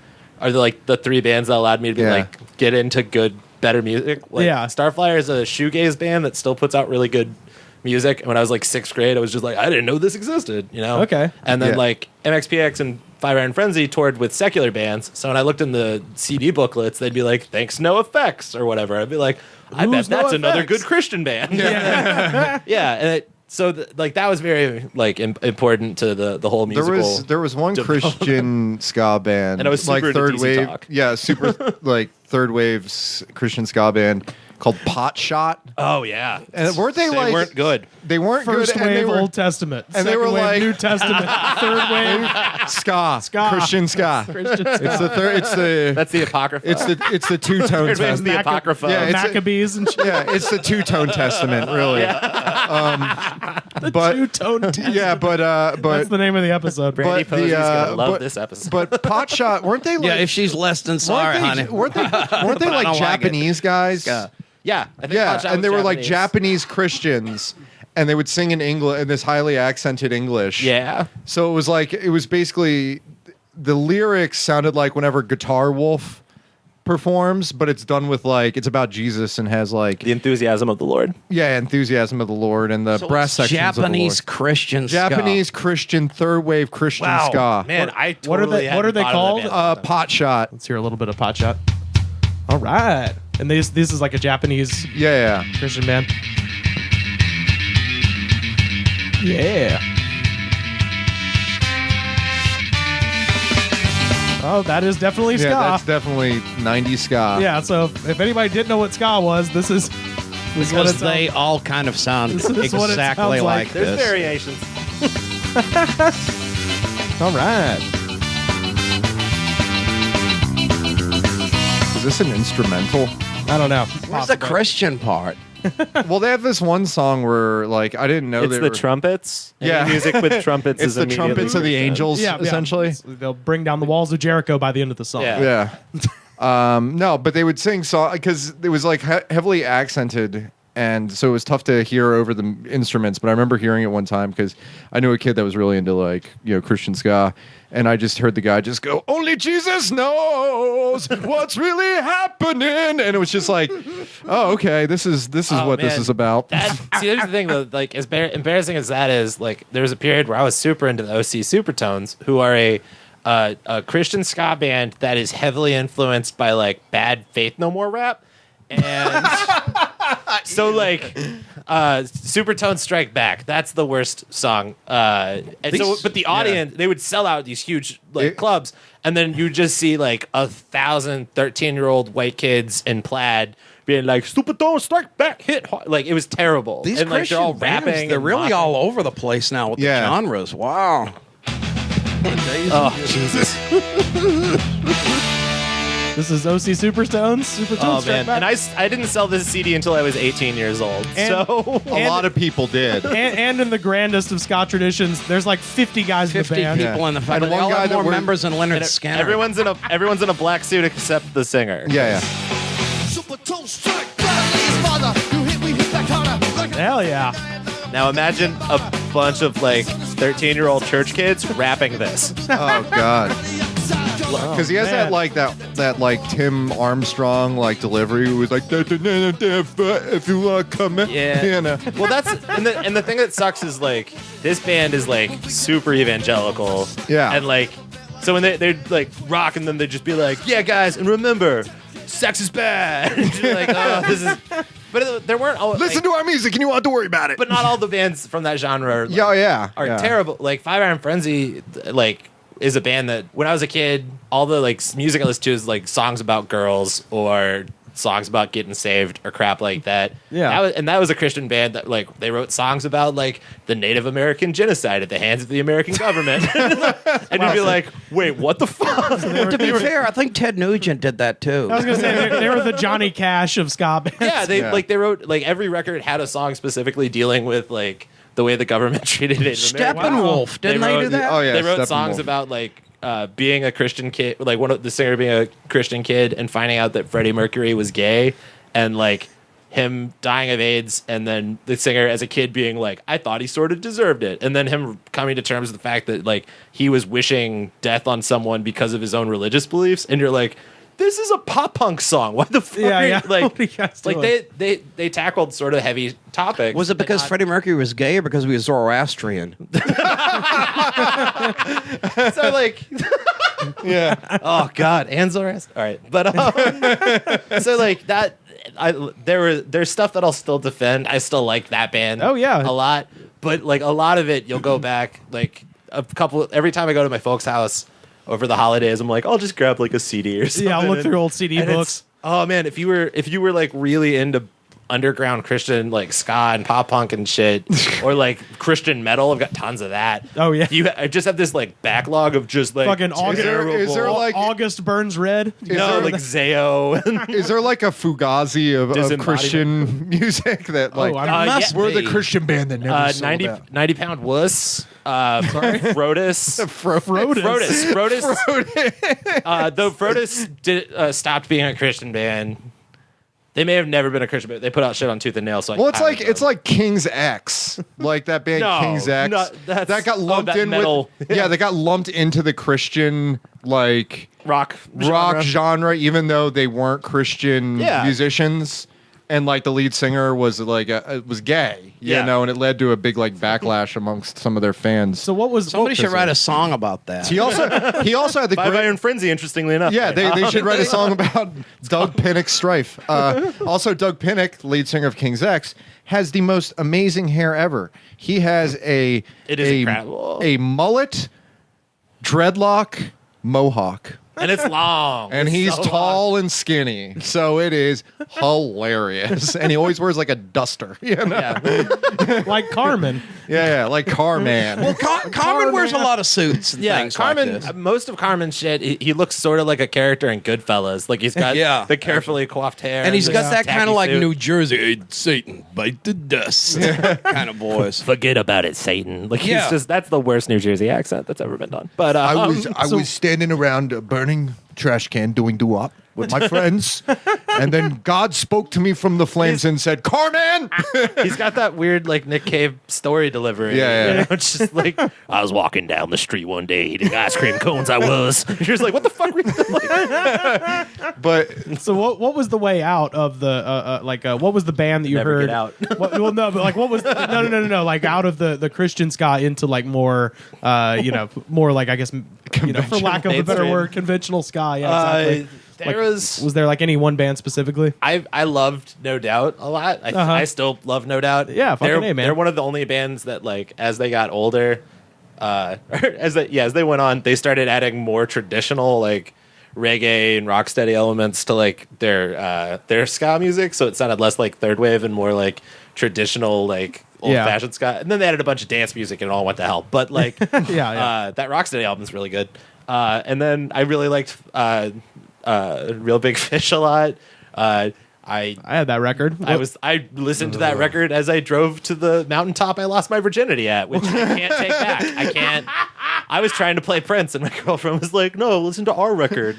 are the 3 bands that allowed me to get into better music. Like, Yeah. Starflyer is a shoegaze band that still puts out really good music. And when I was like 6th grade, I was just like, I didn't know this existed, you know? Okay. And then Yeah. like MXPX and Fire Iron Frenzy toured with secular bands. So when I looked in the CD booklets, they'd be like, thanks No Effects or whatever. I'd be like, I bet Who's that's NoFX? another good Christian band. Yeah. And like that was very like important to the whole musical. There was one Christian ska band, And I was super like into third DC wave, Talk. yeah, super like third wave Christian ska band called Pot Shot. Oh yeah. And weren't they like weren't good. They weren't First good, and they wave were Old Testament, and they second were wave like- New Testament, third wave ska, Christian ska. Christian It's the third. It's the That's the Apocrypha. it's the two tone Third wave's testament. the Apocrypha. Yeah, it's a- Maccabees and shit. Yeah, it's the two tone testament, really. But Two-tone testament. yeah, but That's the name of the episode. Brandy but the, Posey's gonna love but- this episode. but Pot Shot weren't they like? Yeah, if she's less than sorry, honey. weren't they But I like don't like it. Japanese guys? yeah, I think Yeah, Hot Shot and they was were like Japanese. Japanese Christians, and they would sing in English in this highly accented English. Yeah. So it was basically the lyrics sounded like whenever Guitar Wolf performs, but it's done with like it's about Jesus and has like The enthusiasm of the Lord. enthusiasm of the Lord and the So brass it's sections Japanese of the Lord. Christian ska. Japanese Christian third wave Christian ska. Man, I What are totally they- what are hadn't they thought of that called? band. Pot Shot. Let's hear a little bit of Pot Shot. All right, and this is like a Japanese Yeah. Christian band. Yeah. Oh, that is definitely ska. Yeah, that's definitely 90s ska. Yeah, so if anybody didn't know what ska was, this is what Because it's they all kind of sound This is what it exactly sounds like. like There's this. variations. all right. Is this an instrumental? I don't know. Where's the Christian part? Well, they have this one song where, like, I didn't know It's they the were... trumpets. Yeah. Any music with trumpets It's is the immediately trumpets of the Christian. angels, Yeah, essentially. They'll bring down the walls of Jericho by the end of the song. Yeah. Yeah. No, but they would sing song because it was like heavily accented, and so it was tough to hear over the instruments. But I remember hearing it one time because I knew a kid that was really into like Christian ska, and I just heard the guy just go, "Only Jesus knows what's really happening," and it was just like, "Oh, okay, this is Oh, what this man. is about." See, here's the thing, though. Like, as embarrassing as that is, like, there was a period where I was super into the OC Supertones, who are a Christian ska band that is heavily influenced by like Bad Faith No More rap, and so like Supertones Strike Back. That's the worst song. And so, but the audience, they would sell out these huge like clubs, and then you just see like 1,000 13-year-old white kids in plaid being like Supertones Strike Back hit hard. Like it was terrible. These and like Christian they're all bands, rapping. they're and really moshing. all over the place now with Yeah. the genres. Wow. Oh Jesus! This is OC Supertones. Supertones. Oh Strike man! Back. And I didn't sell this CD until I was 18 years old. And- So A lot of people did. and in the grandest of ska traditions, there's like 50 guys in the 50 band. people in the And family. They one all guy have that more we're- members than Leonard and Skinner. everyone's in a black suit except the singer. Yeah. Hell yeah. Now imagine a bunch of like 13-year-old church kids rapping this. Oh God. Because he has man. that like Tim Armstrong like delivery who was like if you want to come in. Yeah. Well, that's and the thing that sucks is like this band is like super evangelical. Yeah. And like so when they're like rock and then they'd just be like, yeah guys, and remember, sex is bad. You're like, oh, this is. But there weren't all. Listen to our music and you won't have to worry about it. But not all the bands from that genre. Like, are yeah. terrible. Like Five Iron Frenzy, like is a band that when I was a kid, all the like music I listened to is like songs about girls or songs about getting saved or crap like that. Yeah. That was a Christian band that like they wrote songs about like the Native American genocide at the hands of the American government. And you'd be like, wait, what the fuck? To be fair, I think Ted Nugent did that too. I was gonna say they were the Johnny Cash of ska bands. Yeah, they wrote like every record had a song specifically dealing with like the way the government treated Native Americans. Steppenwolf, didn't they do that? Oh yeah. They wrote Steppenwolf. songs about like being a Christian kid, like the singer being a Christian kid and finding out that Freddie Mercury was gay, and like him dying of AIDS, and then the singer as a kid being like, I thought he sort of deserved it, and then him coming to terms with the fact that like he was wishing death on someone because of his own religious beliefs, and you're like, this is a pop punk song. What the fuck? Yeah, are you-" yeah. Like, What are you guys doing? they tackled sort of heavy topics. Was it but because not- Freddie Mercury was gay or because he was Zoroastrian? So like, Yeah. oh god, and Zoroaster. All right, but so like that. There's stuff that I'll still defend. I still like that band. Oh, yeah. a lot. But like a lot of it, you'll go back like a couple. Every time I go to my folks' house over the holidays, I'm like, I'll just grab like a CD or something. Yeah, I'll look through old CD and it's- books. Oh man, if you were like really into underground Christian like ska and pop punk and shit, or like Christian metal, I've got tons of that. Oh, yeah. I just have this like backlog of just like Fucking August, is there, like- August Burns Red? no, like Zayo. And Is there like a Fugazi of Disembodiment. Christian music that like I must we're the be. Christian band that never sold 90 out? 90 pound wuss. Frodis. Though Frodis stopped being a Christian band. They may have never been a Christian band. They put out shit on Tooth and Nail. So Well, it's like King's X, like that band No, King's X. no, that's- that got lumped that in metal. with yeah, they got lumped into the Christian like rock genre, even though they weren't Christian Yeah. musicians. And like the lead singer was like was gay, you Yeah. know, and it led to a big like backlash amongst some of their fans. So what was Somebody should write a song about that. He also had the Five great. Iron Frenzy, interestingly enough. Yeah, they should write a song about Doug Pinnick's strife. Also, Doug Pinnick, lead singer of King's X, has the most amazing hair ever. He has It is incredible. a mullet, dreadlock, mohawk. And it's long. And It's he's so tall long. and skinny, so it is hilarious. And he always wears like a duster, you know? Yeah. like Carmen? Yeah, like Carman. Well, Carmen wears a lot of suits and Yeah, things Carmen. like this. Most of Carmen's shit, he looks sort of like a character in Goodfellas. Like he's got Yeah. the carefully coiffed hair, And he's the got that tacky kind of like suit. New Jersey, "Hey, Satan, bite the dust kind of voice. Forget about it, Satan. Like Yeah. he's just—that's the worst New Jersey accent that's ever been done. But I was standing around a burning trash can doing doo-wop with my friends, and then God spoke to me from the flames and said, "Carman!" he's got that weird like Nick Cave story delivery. Yeah, yeah. You know, it's just like I was walking down the street one day eating ice cream cones. I was. You're just like, what the fuck were you doing? But So what was the way out of the what was the band that you Never heard? get out. Well, no, but like what was no like out of the Christian ska into like more more like I guess for lack of a better Mainstream. word, conventional ska. Yeah, exactly. There was there like any one band specifically? I loved No Doubt a lot. I still love No Doubt. Yeah, fucking they're A, man. they're one of the only bands that like as they got older, as they went on, they started adding more traditional like reggae and rocksteady elements to like their ska music. So it sounded less like third wave and more like traditional like old fashioned ska. And then they added a bunch of dance music and it all went to hell. But like Yeah. that rocksteady album's really good. And then I really liked Real Big Fish a lot. I had that record. I listened to that record as I drove to the mountaintop I lost my virginity at, which I can't take back. I can't. I was trying to play Prince, and my girlfriend was like, "No, listen to our record,"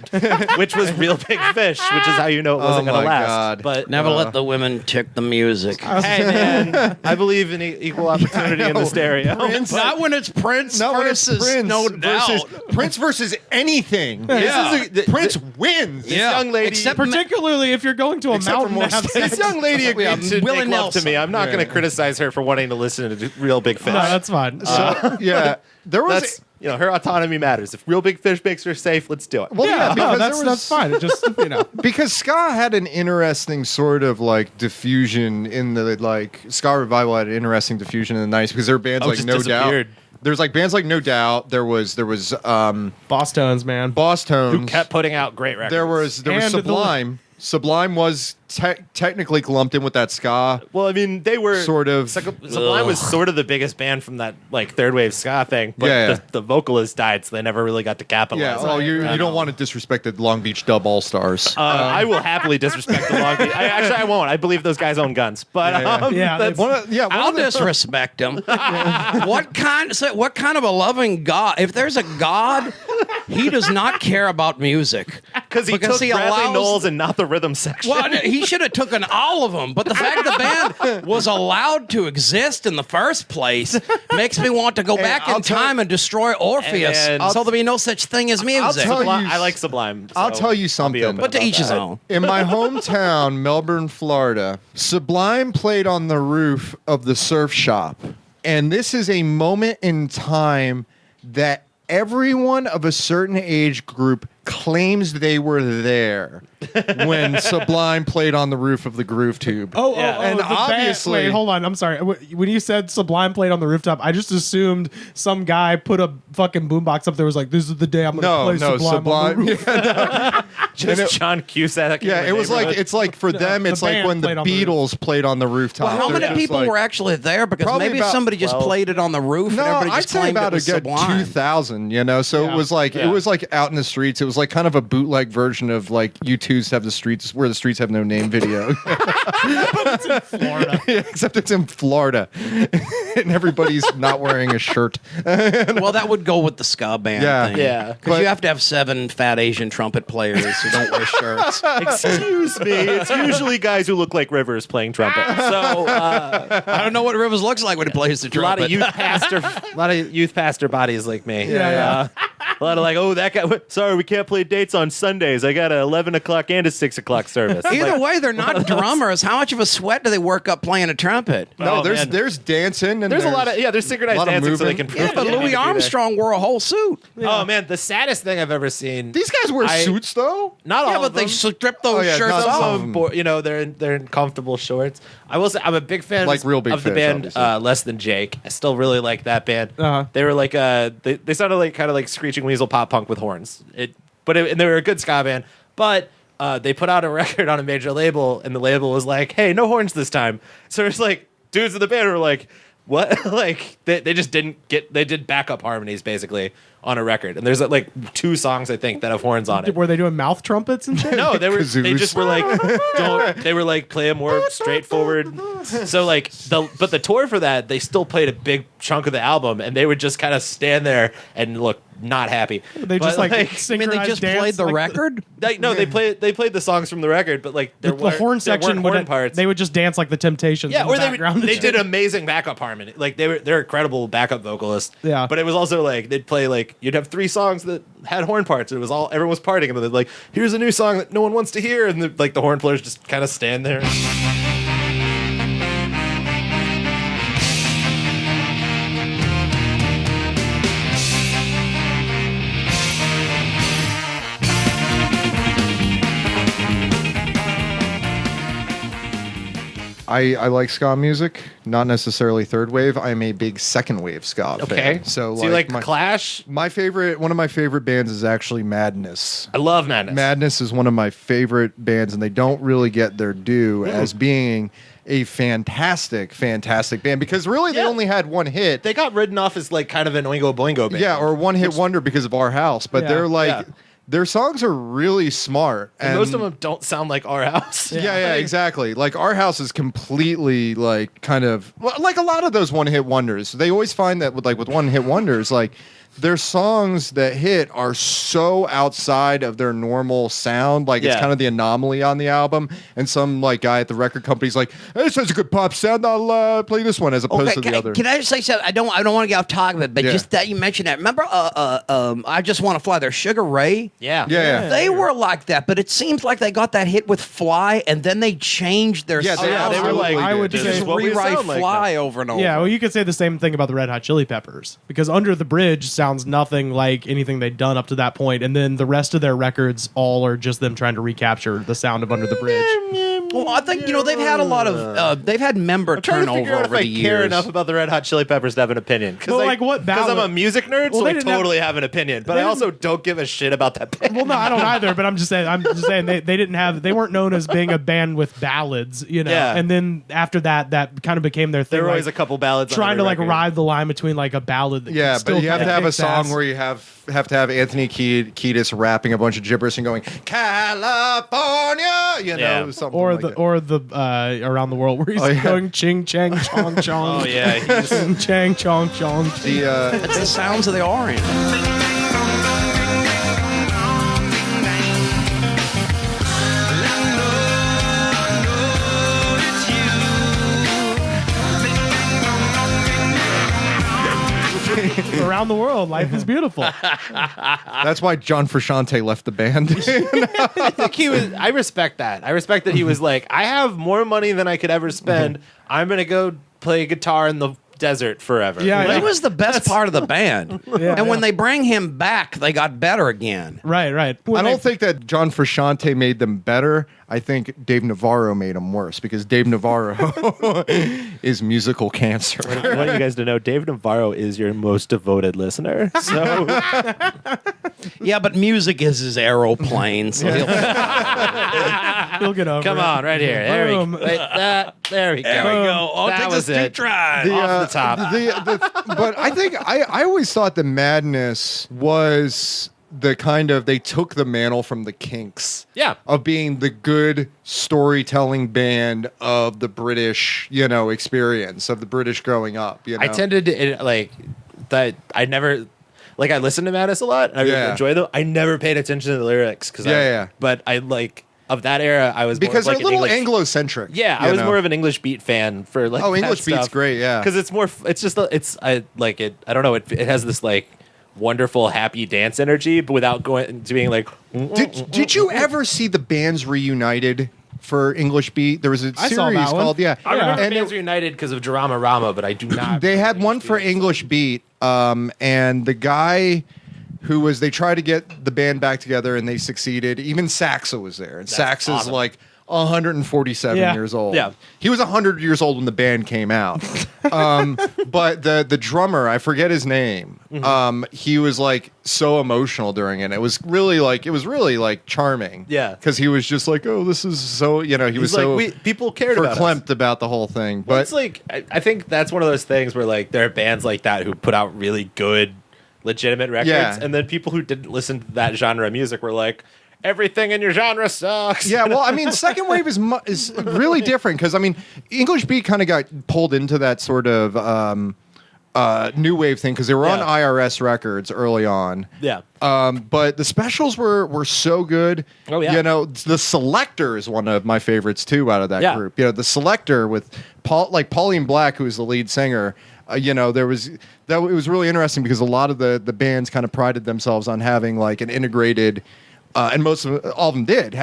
which was Real Big Fish, which is how you know it wasn't going my to last. God. But Never let the women tick the music. hey, man, I believe in equal opportunity in this stereo. Not when it's Prince not when it's versus Prince No versus Doubt. Prince versus anything. Yeah. Prince wins. This young lady, Except Particularly if you're going to a Except for mountain more to have sex. sex. this young lady agreed to Willie make love to Nelson. me. I'm not going to criticize her for wanting to listen to Real Big Fish. No, that's fine. Yeah, there was. That's her autonomy matters. If Real Big Fish makes her safe, let's do it. Well, yeah, no, because that's there was, that's fine. It just because ska had an interesting sort of like diffusion in the like ska revival had an interesting diffusion in the 90s because there were bands like just No disappeared. Doubt. There's like bands like No Doubt. There was Boss Tones, man. Boss Tones. Who kept putting out great records. there was And the- Sublime. Sublime was technically lumped in with that ska. Well, I mean, they were Sort of. Sublime was sort of the biggest band from that like third wave ska thing, but Yeah, yeah. The vocalist died, so they never really got to capitalize. Yeah. on Oh, it. you don't want to disrespect the Long Beach Dub All Stars. I will happily disrespect the Long Beach. I won't. I believe those guys own guns, but Yeah, that's, they- one of I'll the- disrespect him. What kind of a loving God? If there's a God, he does not care about music because he took Bradley Knowles and not the rhythm section. Well, he he should have taken all of them. But the fact the band was allowed to exist in the first place makes me want to go back in time and destroy Orpheus, And so there'll be no such thing as music. tell you- I like Sublime. I'll so tell you I'll be something. open But to about each his that. own. In my hometown, Melbourne, Florida, Sublime played on the roof of the surf shop. And this is a moment in time that everyone of a certain age group claims they were there when Sublime played on the roof of the Groove Tube. And the obviously, wait, hold on. I'm sorry. When you said Sublime played on the rooftop, I just assumed some guy put a fucking boombox up there. Was like, "This is the day I'm going to play Sublime." On the roof. Just John Cusack. Yeah, it was like it's like for them, it's like band when the played on the Beatles played on the rooftop. Well, how They're many just people like- were actually there? Because Probably maybe about somebody just 12. played it on the roof and No, everybody I'd just say claimed about it was a good Sublime. 2,000. You know, so Yeah. it was like Yeah. it was like out in the streets. It was like kind of a bootleg version of like U2's "Have the Streets Where the Streets Have No Name" video. Florida. Except it's in Florida, and everybody's not wearing a shirt. Well, that would go with the ska band Yeah. thing. Yeah. Because you have to have 7 fat Asian trumpet players who don't wear shirts. Excuse me. It's usually guys who look like Rivers playing trumpet. So I don't know what Rivers looks like when he plays the a lot trumpet. of youth pastor bodies like me. Yeah. A lot of like, oh, that guy. Sorry, we can't play dates on Sundays. I got a 11 o'clock and a 6 o'clock service. Either Like, way, they're not drummers. How much of a sweat do they work up playing a trumpet? No, Oh, there's man. dancing and there's a lot of there's synchronized lot of dancing so they moving. can. Yeah, but they need to Louis be there. Armstrong wore a whole suit. Oh man, the saddest thing I've ever seen. These guys wear I- suits though. Not all Yeah, of but they them. strip those Oh, yeah, shirts not Some all off. of of them. them, they're in comfortable shorts. I will say I'm a big fan Like Real Big of the Fish, band obviously. Less Than Jake. I still really like that band. Uh-huh. They were like they sounded like kind of like Screeching Weasel pop punk with horns. And they were a good ska band. But they put out a record on a major label, and the label was like, "Hey, no horns this time." So it's like dudes in the band were like, "What?" Like they just didn't get. They did backup harmonies basically on a record, and there's like 2 songs I think that have horns on it. Were they doing mouth trumpets and shit? No, they Kazoos. just were like they were like play a more straightforward. So like but the tour for that, they still played a big chunk of the album, and they would just kind of stand there and look not happy. They But, just like I mean, synchronized they just dance, played the like, record? no, they played the songs from the record, but like The, the horn section horn would parts. they would just dance like the Temptations. Yeah, in the or background. they did amazing backup harmony. Like they're incredible backup vocalists. Yeah. But it was also like they'd play like you'd have 3 songs that had horn parts. It was all everyone was partying, and then they'd like, here's a new song that no one wants to hear, and the horn players just kind of stand there. I like ska music, not necessarily third wave. I'm a big second wave ska Okay. fan. So you like my, Clash? one of my favorite bands is actually Madness. I love Madness. Madness is one of my favorite bands, and they don't really get their due as being a fantastic band because really they Yeah. only had one hit. They got written off as like kind of an Oingo Boingo band. Yeah, or one hit wonder because of Our House, but Yeah. they're like Yeah. their songs are really smart, and most of them don't sound like Our House. Yeah, exactly. Like Our House is completely like kind of well, like a lot of those one hit wonders. They always find that with one hit wonders, like their songs that hit are so outside of their normal sound. Like it's Yeah. kind of the anomaly on the album. And some like guy at the record company's like, hey, this has a good pop sound. I'll play this one as opposed to the other. Can I just say something? I don't want to get off topic, but Yeah. just that you mentioned that. Remember, I Just Want to Fly. Their Sugar Ray. Yeah. Yeah. They were like that, but it seems like they got that hit with Fly, and then they changed their Yeah, sound. they they were absolutely like, did. I would this say- is what we rewrite sound like Fly now. over and over. Yeah, well, you could say the same thing about the Red Hot Chili Peppers because Under the Bridge sounds nothing like anything they'd done up to that point, and then the rest of their records all are just them trying to recapture the sound of Under the Bridge. Well, I think they've had a lot of they've had member I'm trying to turnover figure out if over I the care years. enough about the Red Hot Chili Peppers to have an opinion. Well, like what Because I'm a ballad- music nerd, Well, so they I didn't have- totally have an opinion. But they I also don't give a shit about that band. Well, no, I don't either. But I'm just saying they weren't known as being a band with ballads, you know. Yeah. And then after that kind of became their thing. There were like, always a couple ballads on trying to every like record. ride the line between like a ballad. That Yeah, still but you have to kinda have a kicks song ass. where you have to have Anthony Kiedis rapping a bunch of gibberish and going California, you know, Yeah. something or like the that. or the Around the World where he's Oh, yeah. going ching chang chong chong. Oh yeah, he just- Ching chang chong chong. the It's the sounds of the Orient. around the world. Life is beautiful. That's why John Frusciante left the band. I think he was. I respect that. I respect that he was like, I have more money than I could ever spend. I'm gonna go play guitar in the desert forever. Yeah, He was the best part of the band. Yeah. And when they bring him back, they got better again. Right. I don't think that John Frusciante made them better. I think Dave Navarro made them worse because Dave Navarro is musical cancer. I want you guys to know Dave Navarro is your most devoted listener. So Yeah, but music is his aeroplane, so he'll We'll get over come it. on, right here. There we Boom. go. There we go. There we go. Oh, it That takes was us 2 it. tries. Off the top. But I think I always thought the madness was the kind of, they took the mantle from the Kinks. Yeah. Of being the good storytelling band of the British, experience of the British growing up. I tended to like that. I never like. I listened to Madness a lot. I really enjoy them. I never paid attention to the lyrics because But I like of that era. I was because more they're of, a like, little an English, Anglo-centric. Yeah, I was more of an English beat fan for like. Oh, that English beat's stuff. great. Yeah, because it's more. It's just. I like it. I don't know. It has this like wonderful happy dance energy, but without going to being like. Did you ever see the bands reunited for English beat? There was a I saw series that one. called I remember and bands reunited because of Drama Rama, but I do not. they had one for English beat, and the guy who was, they tried to get the band back together and they succeed. Even Saxa was there, and Saxa's awesome. like 147 Yeah. years old. Yeah. He was 100 years old when the band came out. But the drummer, I forget his name. He was like so emotional during it. It was really like charming. Yeah. Because he was just like, oh, this is so, he was like, so people cared about us. verklempt about the whole thing. But But it's like I think that's one of those things where like there are bands like that who put out really good, legitimate records, Yeah. and then people who didn't listen to that genre of music were like, everything in your genre sucks. yeah, well, I mean, second wave is really different because, I mean, English beat kind of got pulled into that sort of new wave thing because they were on Yeah. IRS records early on. Yeah. But the specials were so good. Oh, yeah. The Selector is one of my favorites too out of that Yeah. group. The Selector with Pauline Black, who is the lead singer. There was that. It was really interesting because a lot of the bands kind of prided themselves on having like an integrated, and all of them did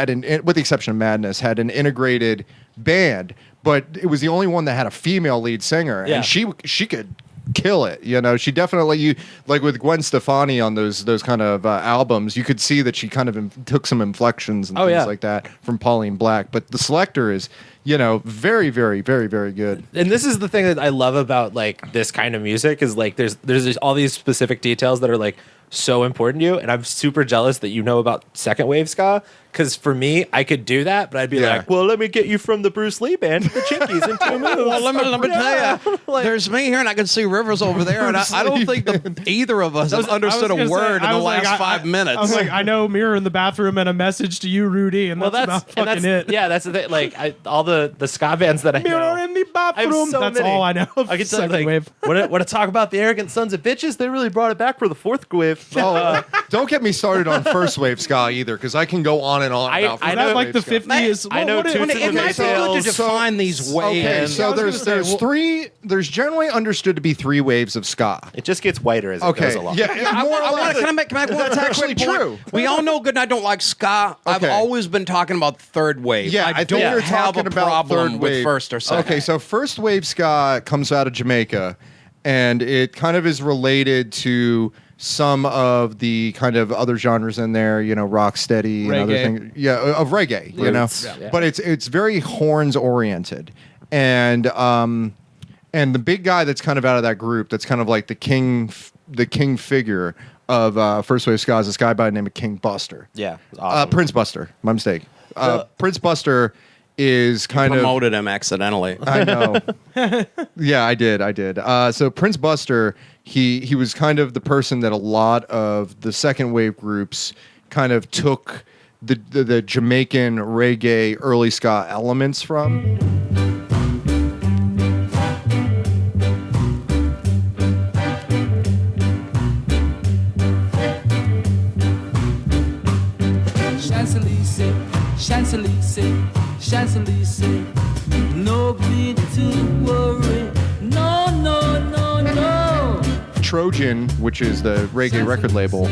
with the exception of Madness, had an integrated band. But it was the only one that had a female lead singer, Yeah. and she could kill it. She definitely, like with Gwen Stefani on those kind of albums, you could see that she kind of took some inflections and things like that from Pauline Black. But the Selector is, very, very, very, very good. And this is the thing that I love about like this kind of music is like there's all these specific details that are like so important to you, and I'm super jealous that you know about second wave ska. Because for me, I could do that, but I'd be like, well, let me get you from the Bruce Lee band to the Chinkies in 2 moves. Well, let me tell you, Like- there's me here, and I can see Rivers over there, and I don't think either of us have understood a word in the last 5 minutes. I was like, I know mirror in the bathroom and a message to you, Rudy, and Well, that's about fucking it. Yeah, that's the thing. Like all the ska bands that I Mirror know. in the I have bathroom. so That's many. all I know. Of I can tell second like wave. want to talk about the arrogant sons of bitches. They really brought it back for the fourth wave. Oh, don't get me started on first wave ska either, because I can go on and on about I Is know- that like the ska. 50s? I know What is- Toots what and is- It might be good to So- define these waves. Okay, so I was there's gonna say, three. There's generally understood to be 3 waves of ska. It just gets whiter as it Okay, goes along. yeah, I more or wanna- less. can I make one That's actually quick point? true. We all know good and I don't like ska. I've Okay. always been talking about third wave. Yeah, I I think don't you're have talking a about problem third with wave. first or second. Okay, so first wave ska comes out of Jamaica, and it kind of is related to some of the kind of other genres in there, rock steady and other Reggae. things. Yeah, of reggae, Roots. Yeah. But it's very horns oriented, and the big guy that's kind of out of that group, that's kind of like the king figure of first wave ska, is this guy by the name of King Buster. Yeah, it's awesome. Prince Buster. My mistake. Prince Buster is kind of Promoted him accidentally. I know. Yeah, I did. So Prince Buster, he was kind of the person that a lot of the second wave groups kind of took the Jamaican reggae early ska elements from. Champs-Élysées, no need to worry. No. Trojan, which is the reggae record label,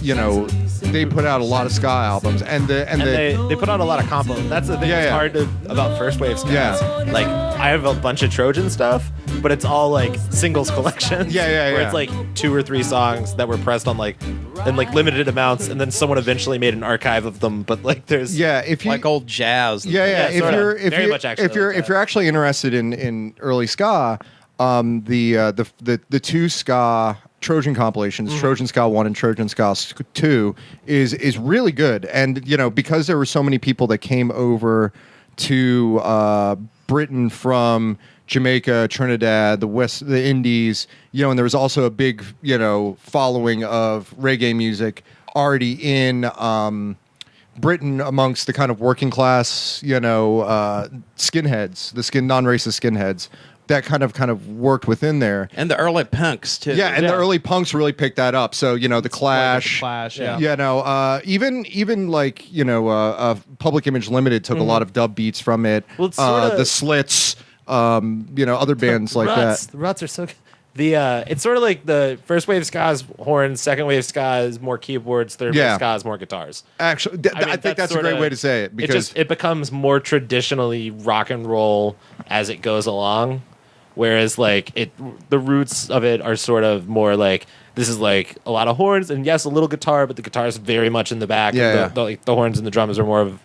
you know, they put out a lot of ska albums, and they put out a lot of compo. That's the thing that's hard about first wave ska. Yeah. Like, I have a bunch of Trojan stuff, but it's all like singles collections. Where it's like 2 or 3 songs that were pressed on in limited amounts, and then someone eventually made an archive of them. But like, there's if you like old jazz. If you're actually interested in early ska, the 2 ska Trojan compilations, Trojan Ska 1 and Trojan Ska 2, is really good. And, you know, because there were so many people that came over to Britain from Jamaica, Trinidad, the Indies, you know, and there was also a big, you know, following of reggae music already in Britain amongst the kind of working class, you know, skinheads, non-racist skinheads. That kind of worked within there, and the early punks too. Yeah, and the early punks really picked that up. So, you know, the Clash, yeah. You know, even like, you know, Public Image Limited took a lot of dub beats from it. Well, it's sorta, the Slits, you know, other bands like that. The Ruts are so good. It's sort of like the first wave ska is horns, second wave ska is more keyboards, third wave ska is more guitars. Actually, I think that's a great way to say it, because it becomes more traditionally rock and roll as it goes along. Whereas, like, the roots of it are sort of more like, this is like a lot of horns and yes, a little guitar, but the guitar is very much in the back. Yeah. The horns and the drums are more of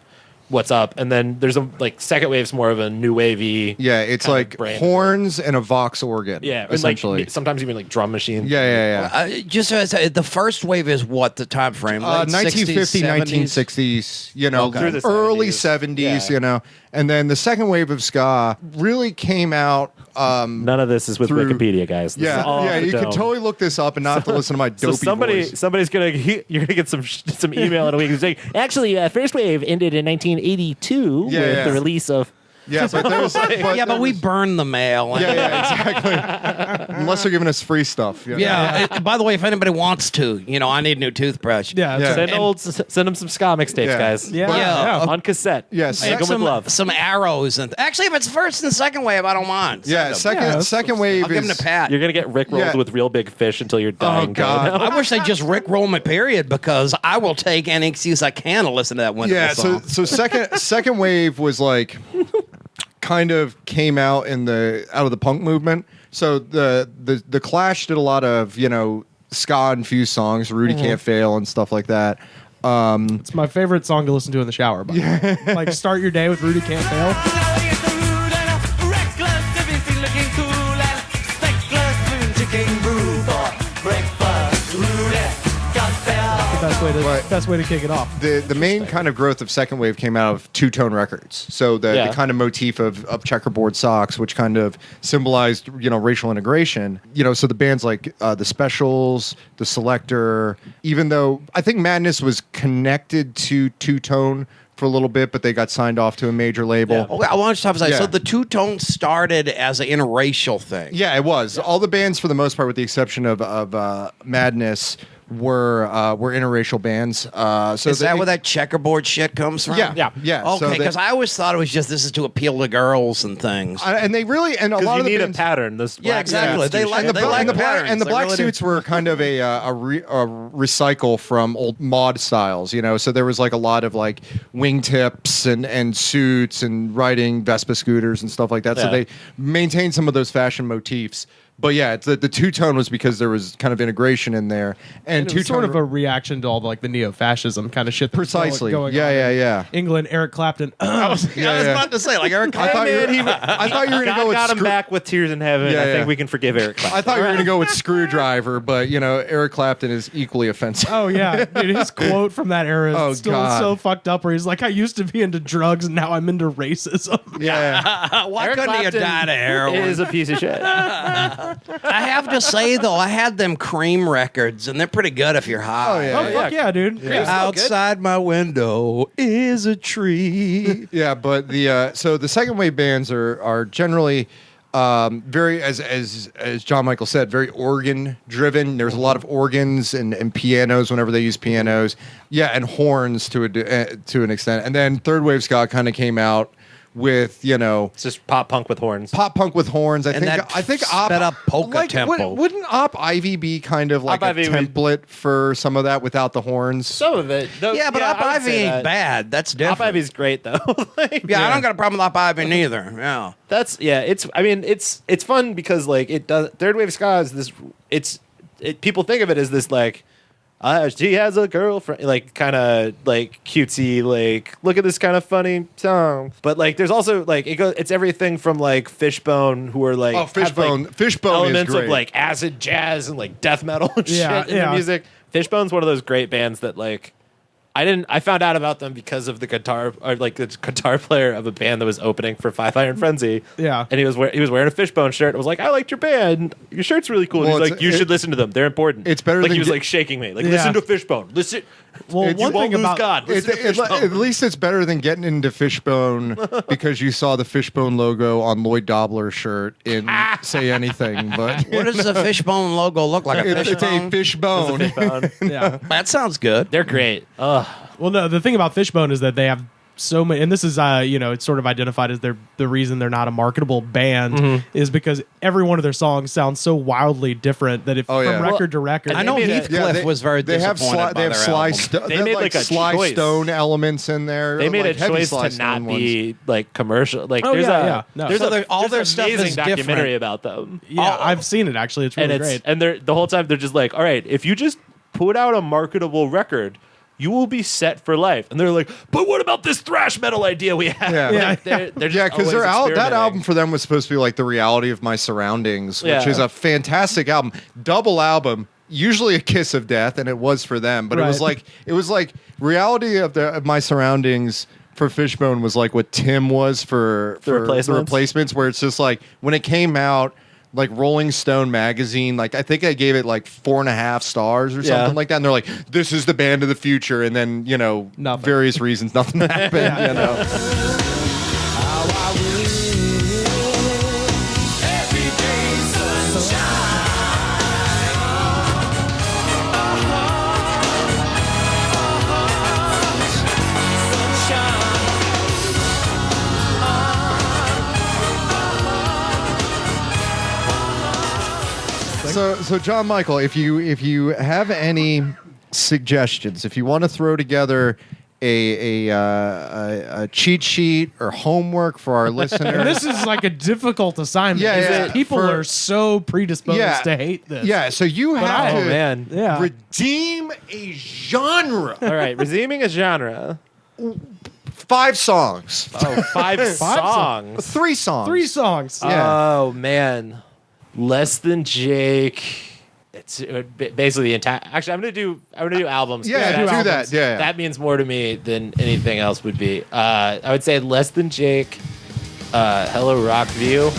what's up, and then there's second wave's more of a new wavy. Yeah, it's like horns and a Vox organ. Yeah, essentially. like, sometimes even like drum machine. Yeah. Just as the first wave is what the time frame? 1950s, 1960s, you know, early 70s, you know, and then the second wave of ska really came out. None of this is with Wikipedia, guys. This is all you can totally look this up and not have to listen to my dopey voice. Somebody's you're gonna get some email in a week saying, actually, first wave ended in 1982 with the release of. Yeah, but we burn the mail. Exactly. Unless they're giving us free stuff. By the way, if anybody wants to, you know, I need a new toothbrush. Send them some ska mixtapes, guys. On cassette. Yes, make them with love. Some arrows and actually, if it's first and second wave, I don't mind. Second wave. I'll give them a pat. You're gonna get rickrolled with real big fish until you're dying. Oh God! I wish they just rickroll me. Period, because I will take any excuse I can to listen to that wonderful song. So second wave was like. Kind of came out out of the punk movement. So the Clash did a lot of, you know, ska infused songs, Rudy Can't Fail and stuff like that. It's my favorite song to listen to in the shower. Like, start your day with Rudy Can't Fail. Best way to kick it off. The main kind of growth of second wave came out of two-tone records. So the kind of motif of checkerboard socks, which kind of symbolized, you know, racial integration. You know, so the bands like the Specials, the Selector, even though I think Madness was connected to two-tone for a little bit, but they got signed off to a major label. Yeah. Okay, I want to stop and say, so the two-tone started as an interracial thing. Yeah, it was. All the bands, for the most part, with the exception of Madness, were interracial bands. So is that where that checkerboard shit comes from? Yeah. Okay, because I always thought it was just this is to appeal to girls and things. And they really and a lot of the need bands, a pattern. Exactly. They like the patterns. And the black suits were kind of a recycle from old mod styles. You know, so there was like a lot of like wingtips and suits and riding Vespa scooters and stuff like that. So they maintained some of those fashion motifs. But yeah, the two-tone was because there was kind of integration in there, and it was sort of a reaction to all the neo-fascism kind of shit. Precisely. Going yeah. England, Eric Clapton. I was about to say, like, Eric Clapton. I thought you were going to go with got him back with Tears in Heaven. I think we can forgive Eric Clapton. I thought you were going to go with Screwdriver, but you know, Eric Clapton is equally offensive. Oh yeah, dude, his quote from that era is still so fucked up. Where he's like, "I used to be into drugs, and now I'm into racism." Yeah. Why Eric couldn't he have Clapton died of heroin? Is a piece of shit. I have to say though, I had them Cream records, and they're pretty good if you're high. Oh yeah, fuck yeah, dude. Outside my window is a tree. Yeah, but so the second wave bands are generally very, as John Michael said, very organ driven. There's a lot of organs and pianos whenever they use pianos. Yeah, and horns to an extent. And then third wave ska kind of came out with It's just pop punk with horns. pop punk with horns. I And think sped up polka tempo. Wouldn't Op Ivy be kind of like Op a Ivy would- template for some of that without the horns? Some of it. Yeah, but Op I would Ivy say ain't that. bad. That's different. Op Ivy's great though. Like, Yeah, I don't got a problem with Op Ivy neither. Yeah. That's it's fun because like it does third wave ska is this people think of it as this like she has a girlfriend, like kind of like cutesy, like look at this kind of funny song. But like there's also like it's everything from like Fishbone, who are like Fishbone is elements great. of like acid jazz and like death metal and Yeah, shit in the music. Fishbone's one of those great bands that like I found out about them because of the guitar player of a band that was opening for Five Iron Frenzy. Yeah. And he was wearing a Fishbone shirt. I was like, I liked your band. Your shirt's really cool. Well, And he's like, you should listen to them. They're important. it's better like than he was get- like shaking me. Like, Yeah. listen to Fishbone. Listen. Well, you one won't thing lose about God. Listen to Fishbone. At least it's better than getting into Fishbone because you saw the Fishbone logo on Lloyd Dobler's shirt in Say Anything. But What does the Fishbone logo look like? A it's a fishbone? fishbone. Fishbone. yeah. That sounds good. They're great. Ugh. Well, no, the thing about Fishbone is that they have so many, and this is it's sort of identified as the reason they're not a marketable band is because every one of their songs sounds so wildly different that Oh, yeah. from record to record, I know made a- Heathcliff was very They have disappointed they have by their Sly album. They made like a Sly choice. Stone elements in there. They made like a heavy choice Sly to Stone not be like commercial. Like Oh, there's yeah. No. there's So a all there's their an stuff is amazing documentary different. about them. yeah, I've seen it actually. It's really And great. and they're the whole time they're just like, all right, if you just put out a marketable record, you will be set for life. And they're like, but what about this thrash metal idea we have? Yeah. Like, they're just Yeah, because always that experimenting. album for them was supposed to be like the reality of my surroundings, which Yeah. is a fantastic album, double album. Usually a kiss of death, and it was for them. But it was Right. like reality of my surroundings for Fishbone was like what Tim was for the Replacements, where it's just like when it came out. Like Rolling Stone magazine, like I think I gave it like 4.5 stars or something like that. And they're like, "This is the band of the future." And then Nothing. various reasons, nothing happened. You know. So John Michael, if you have any suggestions, if you want to throw together a cheat sheet or homework for our And listeners, this is like a difficult assignment. Yeah, because yeah. people For- are so predisposed Yeah. to hate this. yeah. So you have Oh to man. Yeah. redeem a genre. All right, resuming a genre. 5 songs, Oh, five songs. 3 songs, 3 songs. Yeah. Oh man, Less Than Jake. It's basically the entire. Actually, I'm gonna do albums. Yeah, That- do that. Yeah, That means more to me than anything else would be. I would say Less Than Jake. Hello Rock View.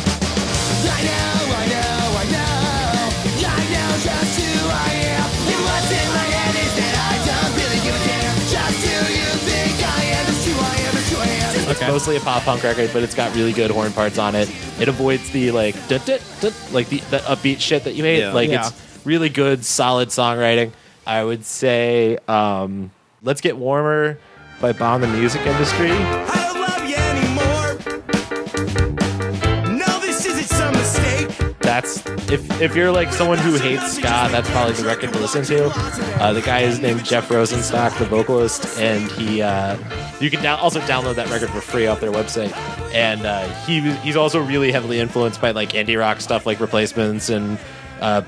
It's mostly a pop punk record, but it's got really good horn parts on it. It avoids the like like the upbeat shit that you hate. Yeah. Like Yeah. it's really good, solid songwriting. I would say Let's Get Warmer by Bomb the Music Industry. I don't love you anymore. No, this isn't some mistake. That's if you're like someone who hates ska, that's probably the record to listen to. The guy is named Jeff Rosenstock, the vocalist, and he you can also download that record for free off their website. And he's also really heavily influenced by like indie rock stuff like Replacements and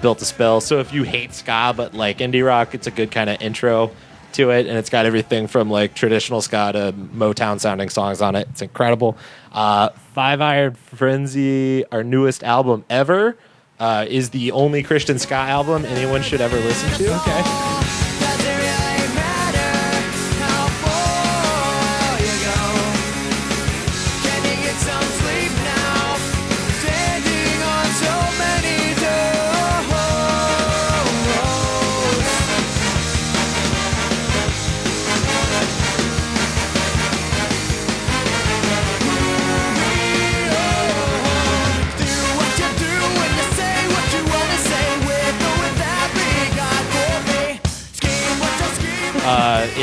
Built to Spill. So if you hate ska but like indie rock, it's a good kind of intro to it, and it's got everything from like traditional ska to Motown sounding songs on it. It's incredible. Five Iron Frenzy, our newest album ever, is the only Christian ska album anyone should ever listen to. Okay.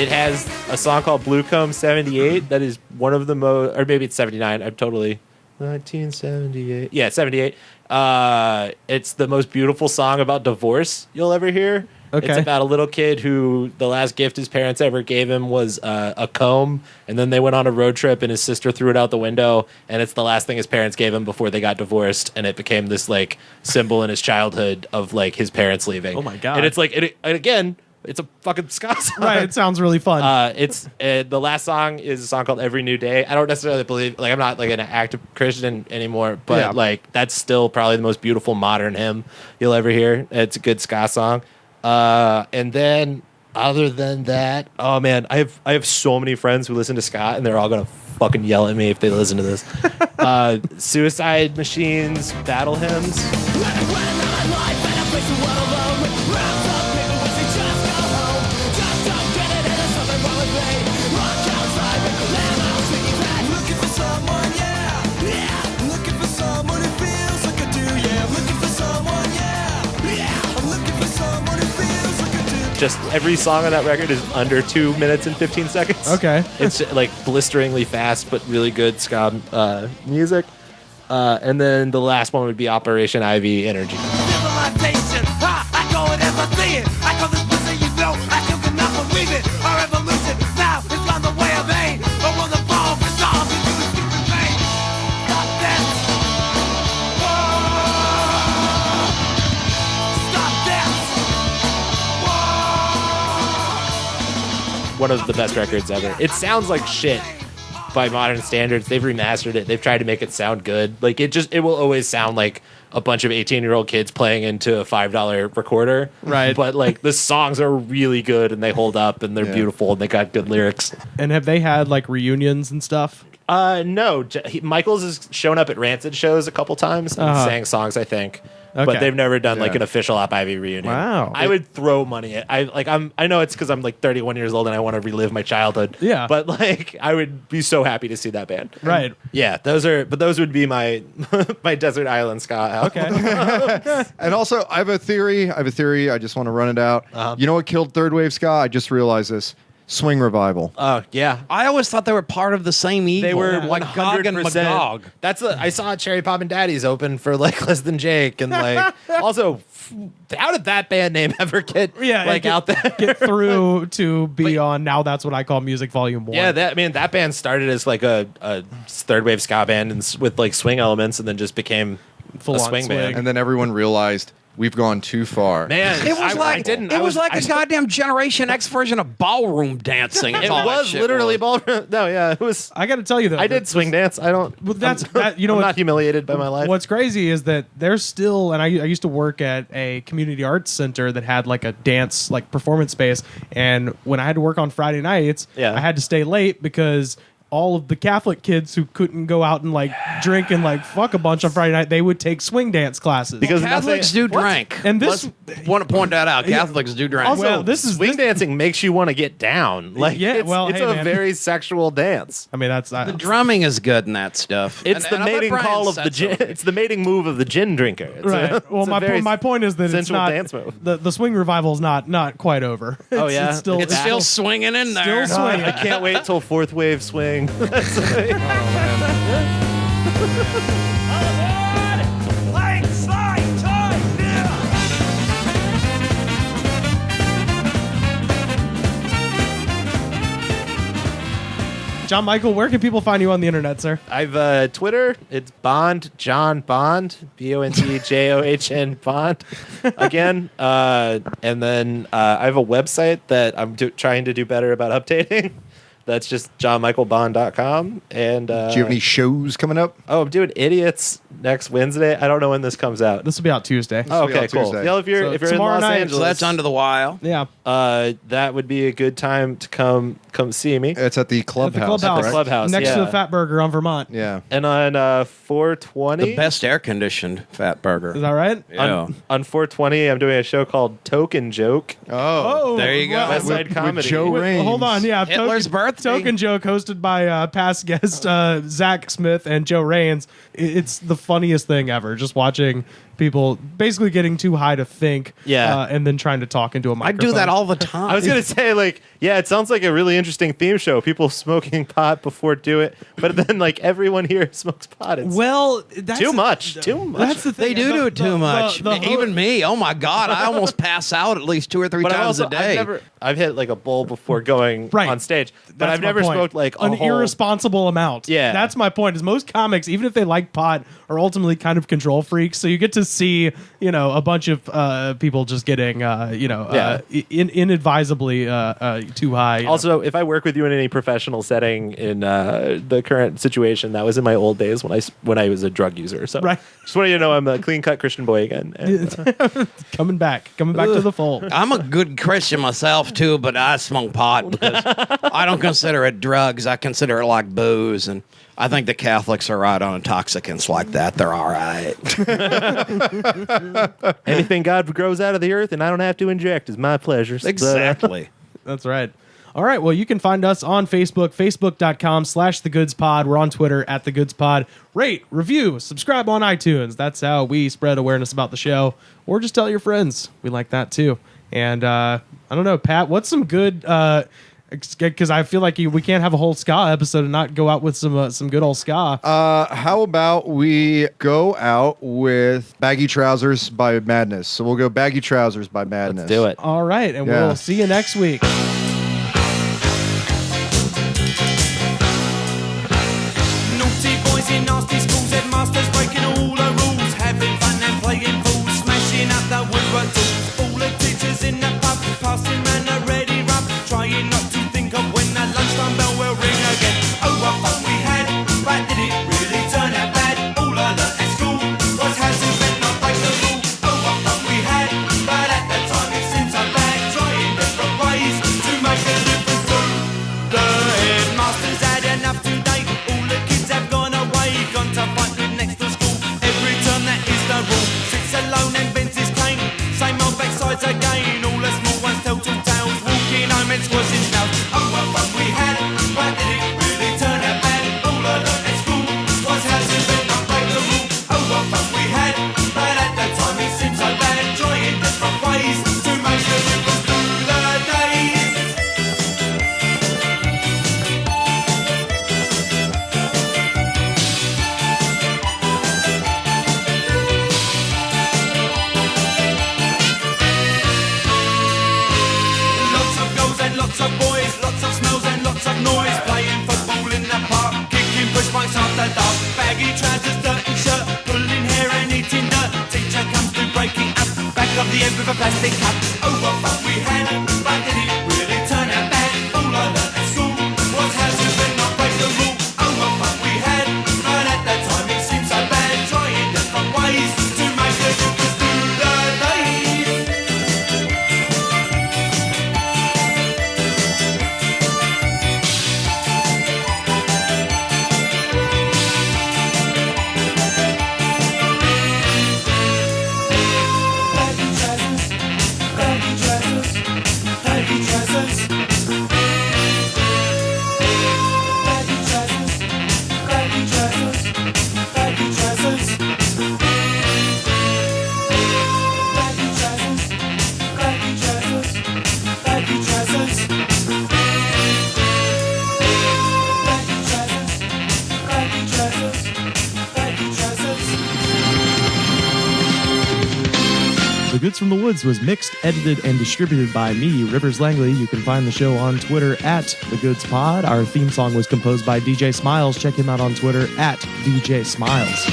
it has a song called Blue Comb 78 that is one of the most, or maybe it's 79. I'm totally 1978. Yeah, 78. It's the most beautiful song about divorce you'll ever hear. Okay. It's about a little kid who the last gift his parents ever gave him was a comb, and then they went on a road trip, and his sister threw it out the window, and it's the last thing his parents gave him before they got divorced, and it became this like symbol in his childhood of like his parents leaving. Oh my God. And it's like, and again, it's a fucking ska song. Right, it sounds really fun. It's the last song is a song called Every New Day. I don't necessarily believe, like, I'm not like an active Christian anymore, but like that's still probably the most beautiful modern hymn you'll ever hear. It's a good ska song. And then other than that, oh man, I have so many friends who listen to ska, and they're all gonna fucking yell at me if they listen to this. Suicide Machines battle hymns. Just every song on that record is under 2 minutes and 15 seconds. Okay. It's like blisteringly fast, but really good ska music. And then the last one would be Operation IV Energy. Civilization, I call it as I see it. I call this pussy, you know, I still cannot believe it. Our evolution now is on the way of aid. But will the fall resolve into the stupid pain? Stop that. Whoa. Stop that. One of the best records ever. It sounds like shit by modern standards. They've remastered it. They've tried to make it sound good. Like it will always sound like a bunch of 18-year-old kids playing into a $5 recorder. Right. But like the songs are really good and they hold up and they're beautiful and they got good lyrics. And have they had like reunions and stuff? No. Michaels has shown up at Rancid shows a couple times and sang songs, I think. Okay. But they've never done like an official Op Ivy reunion. Wow. I would throw money at. I know it's because I'm like 31 years old and I want to relive my childhood. Yeah. But like I would be so happy to see that band. Right. Yeah. Those would be my my Desert Island ska album. Okay. And also, I have a theory. I just want to run it out. You know what killed third wave ska? I just realized this. Swing revival. Oh yeah. I always thought they were part of the same evil. They were like Gog and 100%. Magog. I saw Cherry Pop and Daddies open for like Less Than Jake, and like also, how did that band name ever get out there? Get through to be on Now That's What I Call Music Volume 1. Yeah, that band started as like a third wave ska band and with like swing elements, and then just became Full a on swing band. And then everyone realized we've gone too far. Man, It was like a goddamn Generation X version of ballroom dancing. It was literally ballroom. No, yeah, it was. I got to tell you though, I did swing dance. I don't. Well, that's I'm, that. You know, I'm what- not humiliated by my life. What's crazy is that there's still, and I used to work at a community arts center that had like a dance like performance space, and when I had to work on Friday nights, Yeah. I had to stay late because all of the Catholic kids who couldn't go out and like drink and like fuck a bunch on Friday night, they would take swing dance classes. Because Catholics do drink. And this- Let's want to point that out. Catholics do drink. Also, Well, this is- swing dancing makes you want to get down. Like, Yeah, it's, well, it's hey, a man. very sexual dance. I mean, that's the drumming is good in that stuff. It's And the I bet mating Brian call of said the gin. so. It's the mating move of the gin drinker. It's right. Well, it's a very my point is that it's sensual not dance move. the swing revival is not quite over. Oh, It's- yeah? it's still It's still swinging in there. Still swinging. I can't wait till fourth wave swing. John Michael, where can people find you on the internet, sir? I've Twitter. It's Bond John Bond, BONDJOHN Bond. Again, and then I have a website that I'm trying to do better about updating. That's just johnmichaelbond.com. And Do you have any shows coming up? Oh, I'm doing Idiots next Wednesday. I don't know when this comes out. This will be out Tuesday. Oh, will be okay, out cool. Tuesday. Yeah, if you're So in tomorrow Los night, so Angeles, So that's under the wire. Yeah. that would be a good time to come come see me. It's at the clubhouse. At the clubhouse. At the clubhouse, Next to yeah. the Fat Burger on Vermont. Yeah. And on 420, The best air conditioned fat burger. Is that right? Yeah. on 420, I'm doing a show called Token Joke. Oh. There you go. well, West Side with Comedy. Joe Raines. Hold on, yeah. Hitler's birthday. Token Joke hosted by past guest Zach Smith and Joe Raines. It's the funniest thing ever. Just watching people basically getting too high to think, Yeah. and then trying to talk into a I microphone. do that all the time. I was gonna say, like, yeah, it sounds like a really interesting theme show. People smoking pot before do it, but then like everyone here smokes pot. It's Well, that's too much. Too much. That's the thing. They do it too much. the Even me. Oh my God! I almost pass out at least 2 or 3 But times a day. I've hit like a bowl before going Right. on stage, but That's I've my never point. smoked like a an whole. irresponsible amount. Yeah. That's my point. Is most comics, even if they like pot, are ultimately kind of control freaks. So you get to see, a bunch of people just getting, inadvisably too high. Also, if I work with you in any professional setting in the current situation, that was in my old days when I was a drug user. So, Right. just want you to know I'm a clean cut Christian boy again. And, coming back to the fold. I'm a good Christian myself too, but I smoke pot because I don't consider it drugs. I consider it like booze, and I think the Catholics are right on intoxicants like that. They're all right. anything God grows out of the earth and I don't have to inject is my pleasure. Exactly. That's right. All right. Well, you can find us on Facebook, facebook.com/thegoodspod. We're on Twitter @thegoodspod. Rate, review, subscribe on iTunes. That's how we spread awareness about the show. Or just tell your friends. We like that too. And I don't know, Pat, what's some good... because I feel like we can't have a whole ska episode and not go out with some good old ska. How about we go out with Baggy Trousers by Madness? So we'll go Baggy Trousers by Madness. Let's do it. All right. And Yeah. we'll see you next week. Naughty boys in nasty schools, headmasters breaking all the rules, having fun and playing fools, smashing up the woodwork tools. All the teachers in the pub, passing round a ready rub, trying not to think of when the lunchtime bell will ring again. Oh, what fun we had, but did it really turn out bad? All I learnt at school was how to bend, not break the rule. Oh, what fun we had, but at the time it seemed so bad, trying different ways to make a difference to the headmasters had enough today. All the kids have gone away, gone to fight with next to school. Every term that is the rule. Sits alone and bends his cane. Same old backsides again. All the small ones tell two tales. Walking home and squashing snails. Oh, what fun we had, but did it really turn out bad? All I learnt at school was how to bend, not break the rule. Oh, what fun we had, but at the time it seemed so bad. Trying different ways to make a difference through the days. Lots of girls and lots of boys, lots of smells and lots of noise. Playing football in the park, kicking push bikes after dark. Baggy trousers, dirty shirt, pulling hair and eating dirt. Teacher comes to breaking up, back of the end with a plastic cup. Oh, what fun we had, but did it really turn out bad? All I learnt at school was how to bend, not break the rule. Oh, what fun we had, but at that time it seemed so bad. Trying different ways to make a difference through the days. Baggy trousers, baggy trousers, baggy trousers. Baggy trousers, baggy trousers, baggy trousers. Baggy trousers, baggy trousers, baggy trousers. Baggy trousers, baggy trousers, baggy trousers. The Goods from the Woods was mixed, edited, and distributed by me, Rivers Langley. You can find the show on Twitter @TheGoodsPod. Our theme song was composed by DJ Smiles. Check him out on Twitter @DJ Smiles.